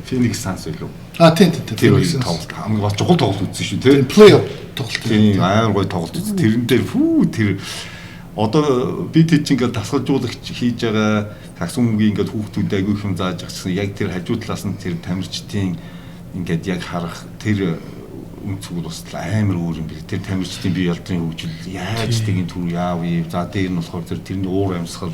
Phoenix Suns илүү. Тийм. Тэр үеийн тоглолт хамгийн чухал тоглолт үзсэн шүү тий. Плей-офф тоглолт. Тийм амар гоё тоглолт үзсэн. Тэрэн дээр тэр одоо бид хэд ч ингээд дасгалжуулагч хийж байгаа таксумгийн ингээд хүүхдүүд айгүй их юм зааж гисэн. Яг тэр хажуу талаас нь тэр тамирчдын ингээд яг харах тэр үнцгүүд бас амар өөр юм би. Тэр тамирчдын бие ялдрын хөгжил яаж тэгин түр яавь. За дээр нь болохоор тэрний уур амьсгал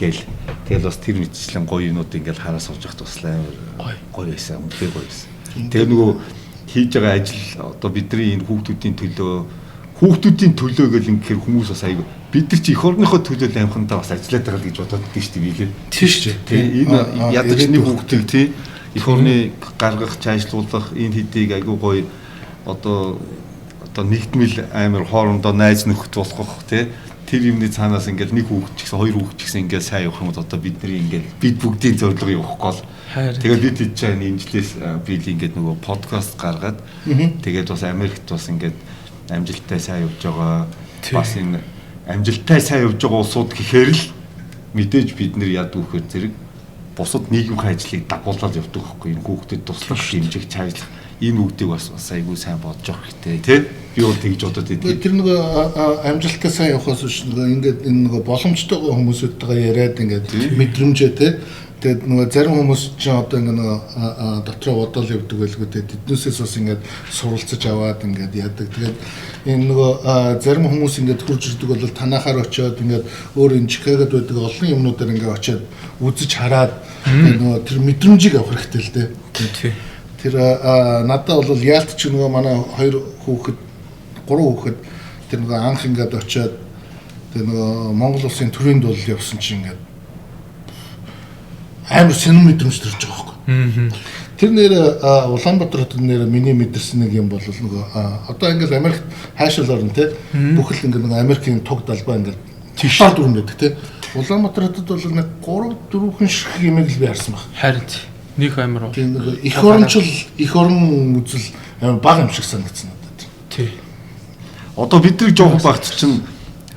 гээл тэгэл бас тэр мэтчлэн гоё юмнууд ингээд хараа сууж явахд бас амар гоё байсан. Үнэхээр гоё байсан. Тэр нөгөө хийж байгаа ажил одоо бидний энэ хүүхдүүдийн төлөө гэл ингээд хүмүүс бас айгүй бид нар чи эх орныхоо төлөө амхандаа бас ажиллаад байгаа гэж бодоод байдаг шүү дээ. Тийм шүү. Энэ ядагчны хүүхдийг тий эх орны гаргах, цаашлуулах энэ хэдийг айгүй гоё одоо нэгдмэл амар хоорондоо найз нөхөд болох тий тэр юмны цаанаас ингээл нэг хүүхд ч гэсэн хоёр хүүхд ч гэсэн ингээл сайн явах юм одоо бидний ингээл бид бүгдийн зорилго явахгүй бол тэгээд бид хийж байгаа энэ жилээс би л ингээд нөгөө подкаст гаргаад тэгээд бас Америкт бас ингээд амжилттай сайн явж байгаа бас энэ амжилттай сайн явж байгаа улсууд гэхээр л мэдээж бид нэр яд үхээр зэрэг бусад нийгмийн ажлыг дагуулаад явдаг байхгүй энэ хүүхдэд туслах хэмжээг цаажлах энэ үгдийг бас айгүй сайн бодож явах хэрэгтэй тий би бол тэгж бодоод идэв. Тэр нөгөө амжилттай сайн явахаас биш нөгөө ингээд энэ нөгөө боломжтойгоо хүмүүсүүдтэйгээ яриад ингээд мэдрэмжээ тий Тэгээд нөгөө зарим хүмүүс ч одоо ингээ нөгөө дотроо бодол явдаг байлгүй тэгээд эднээсээс бас ингээд суралцаж аваад ингээд яадаг. Тэгээд энэ нөгөө зарим хүмүүс ингээд хурж ирдэг бол танахаар очиод ингээд өөр энэ Чикагод байдаг олон юмнуудаар ингээд очиод үзэж хараад нөгөө тэр мэдрэмжийг авах хэрэгтэй л дээ. Тийм. Тэр надад бол яалт ч нөгөө манай 2 хүүхэд 3 хүүхэд тэр нөгөө анх ингээд очиод тэр нөгөө Монгол улсын төрийн дуулал явсан чинь ингээд амар сонир мэдрэмж төрж байгаа байхгүй. Тэр нэр Улаанбаатар хотод нэр миний мэдэрсэн нэг юм бол нөгөө одоо ингээд Америкт хайшаал орно те бүхэл ингээд нөгөө Америкийн туг далбаа ингээд тийшээ дүрэн байдаг те. Улаанбаатар хотод бол нэг 3-4 хүн шиг юм л би харсан баг. Харин нэг амар уу. Тийм нөгөө их орончл их орон үзэл амар бага юм шиг санагдсан надад. Тий. Одоо бид нар жоохон багт чинь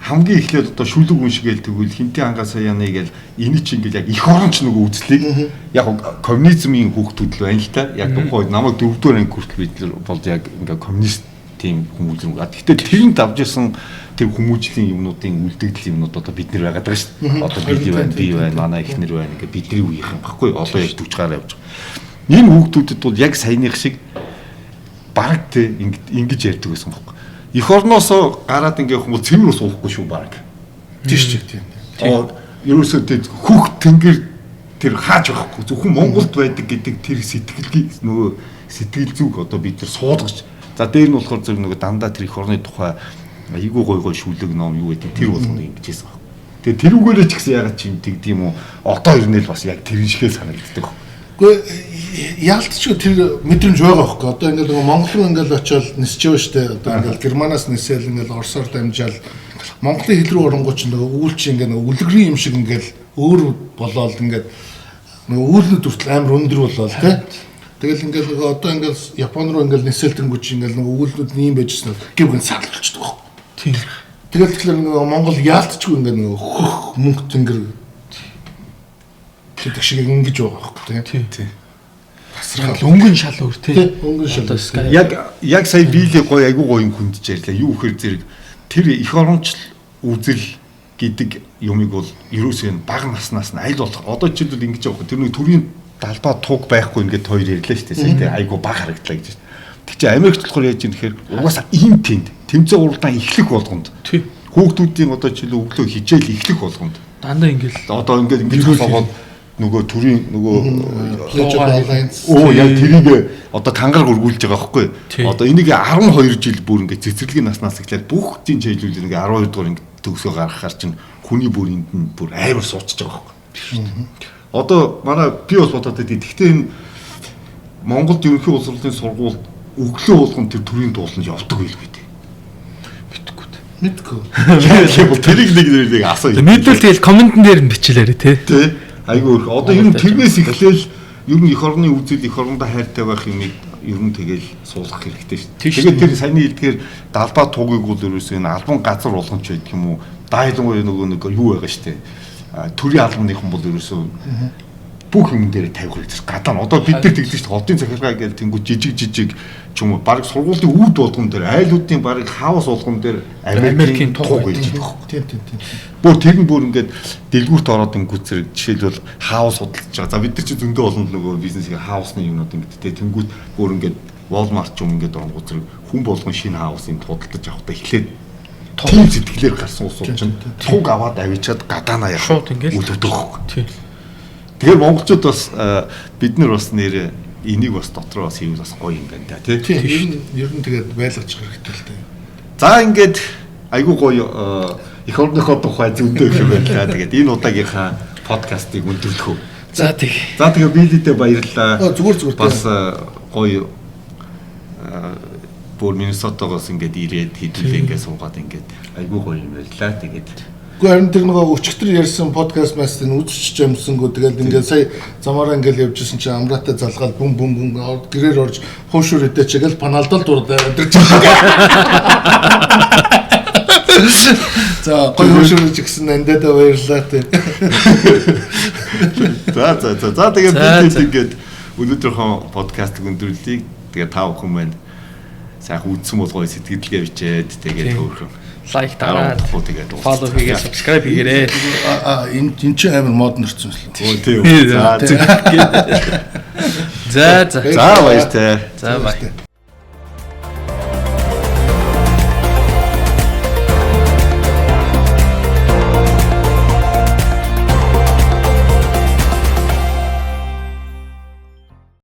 хамгийн эхлээд одоо шүлэг үншгээл тэгвэл хинтээ хангасаа яана гээл энэ чинь ингээл яг их оронч нөгөө үзлийг яг коммунизмын хүүхдүүд л байна л та. Яг тухайд намайг 4-р анги хүртэл бид нар бол яг ингээ коммунист тийм хүмүүс юм. Гэхдээ тэрийг давж исэн тэр хүмүүжлийн юмнуудын үлдэгдэл юмнууд одоо бид нар байгаад байгаа шүү дээ. Одоо би байна, манай эхнэр байна ингээ бидний үеийнхэн баггүй. Одоо яг 40 гараа явж байгаа. Энэ хүүхдүүдэд бол яг саяных шиг бараг те ингэж ярьдаг байсан байхгүй. Эх орноосоо гараад ингээ хүмүүс цэвэр ус уухгүй шүү баг. Тийш ч тийм. Ерөөсөө тэр хүүхд тэнгэр тэр хааж байхгүй. Зөвхөн Монголд байдаг гэдэг тэр сэтгэлгээ нөгөө сэтгэл зүг одоо бид нар суулгаж. За дээр нь болохоор зөв нөгөө дандаа тэр эх орны тухай айгүй гой шүлэг ном юу гэдэг тэр болгоно ингэж хэлсэн баг. Тэгээ тэрүүгээрээ ч гэсэн ягаад чи тэгд юм уу? Одоо ирнэл бас яг тэр шигээ санагддаг. Гэхдээ яалтч тэр мэдрэмж байгаа байхгүй. Одоо ингээд нөгөө Монгол руу ингээд очиод нисэж байгаа штэ. Одоо ингээд Германаас нисэл ингээд Оросоор дамжаал Монголын хэл рүү оронгууд ч нөгөө үүлч ингээд нөгөө үлгэрийн юм шиг ингээд өөр болоод ингээд нөгөө үүлнүүд хүртэл амар өндөр болоод тий. Тэгэл ингээд нөгөө одоо ингээд Япон руу ингээд нисэлтэнгүү чи ингээд нөгөө үүлнүүд нь юм байжсэн гэв гэн саал болчихдог байхгүй. Тийм. Тэгэл тэгэхээр нөгөө Монгол яалтчгүй ингээд нөгөө хөх мөнгө тэнгэр гэдэг шиг ингэж байгаа байхгүй тий. Тасрал өнгөн шал өөр тий. Өнгөн шал. Яг сая биелээ гоё айгуу гоё юм хүндж ярьлаа. Юу гэхээр зэрэг тэр их оронч үзэл гэдэг юмыг бол ерөөсөө бага наснаас нь аль болох одоо жишээлбэл ингэж явах. Тэр нэг төрийн далбаа туг байхгүй ингээд хоёр ярьлаа шүү дээ. Сая тэр айгуу бага харагдлаа гэж. Тэг чи Америкт болохоор яаж юм тэгэхээр угаасаа ийм тэнд тэмцээн уралдаан эхлэх болгонд хүүхдүүдийн одоо жишээлбэл өглөө хичээл эхлэх болгонд дандаа ингээл одоо ингээд болгоод нөгөө төрийн нөгөө яг тэрийг одоо тангараг өргүүлж байгаа байхгүй. Одоо энийг 12 жил бүр ингээд цэцэрлэгийн наснаас эхлээд бүх тийм чийлүүл ингээд 12 дугаар ингээд төгсөө гаргахаар чинь хүний бүр энд нь бүр амар суудчихж байгаа байхгүй. Одоо манай би бас бодоод байдаг. Гэхдээ энэ Монголд ерөнхий боловсролын сургуульд өглөө болгон тэр төрийн дууланд явдаг байлгүй дээ. Мэдгүй. Тэрийг нэг асуу. Мэдвэл тэгэл комментэн дээр нь бичлээрээ тий. Айгүй их. Одоо ер нь тэрнээс эхлээл ер нь эх орны үзэл эх орондоо хайртай байх юмыг ер нь тэгэл суулгах хэрэгтэй шүү дээ. Тэгээд тэр саяны хэлдгээр далбаа тугийг бол ерөөсөө энэ албан газар болгоомч байдаг юм уу? Дайлангуй нөгөө нэг юу байгаа шүү дээ. Төрийн албаныхан бол ерөөсөө бүх юм дээр тавих хэрэгтэй. Гадаа одоо бид нар тэгдэж шүү дээ. Одын захиргаа гэж тэнгуү жижиг ч юм уу баг сургуулийн үүд болгон дээр айлуудын баг хаус болгон дээр Америкийн туг гэж байна. Тийм. Бүр тэр нь бүр ингээд дэлгүүрт ороод ингүүт зэрэг жишээлбэл хаус судалж байгаа. За бид нар чи зөндөө олон нөгөө бизнесийн хаусны юмнууд ингээд тэнгүүт бүр ингээд Walmart ч юм ингээд оронгууд зэрэг хүн болгон шинэ хаусыг худалдаж авахдаа эхлээд тийм сэтгэлээр гарсан ус чинь туг аваад авчиад гадаанаа явах. Шууд ингээд үлддэг. Тийм. Тэгэхээр монголчууд бас бид нар бас нэр энийг бас дотроо бас хийвэл бас гоё юм байна да тий. Ер нь тэгээд байлгаж хэрэгтэй л дээ. За ингээд айгуу гоё эх орныхоо тухай зөндөө их юм байна. Тэгээд энэ удаагийнхаа подкастыг өндөрлөх үү. За тэг. За тэгээ биелэдээ баярлалаа. Зүгээр бас гоё бүр Миннесотагоос ингээд ирээд хэдүүлээ ингээд суугаад ингээд айгуу гоё юм байлаа. Тэгээд харин тэр нөгөө өчигдөр ярьсан подкаст мастер нь үзчих юмсангүй тэгэл ингээд сая замаараа ингээд явжсэн чинь амраатай залгаал бүм гэрээр орж хуушур идэ чигээл паналдал дурдаа өдөрч. За гоё хуушур гэсэн эндээ баярлалаа тий. За тэгээд бид ингээд өнөөдрийнхөө подкастыг өндөрлөе. Тэгээд та бүхэн маань сайхан үзсэн бол гоё сэтгэлгээ бичээд тэгээд хөөрхөн Лайк дараад. Тэгээд Follow хийгээ, subscribe хийгээрэй. Энэ ч амар модон орсон юм тийм. За баяртай. За баяр. За баяр.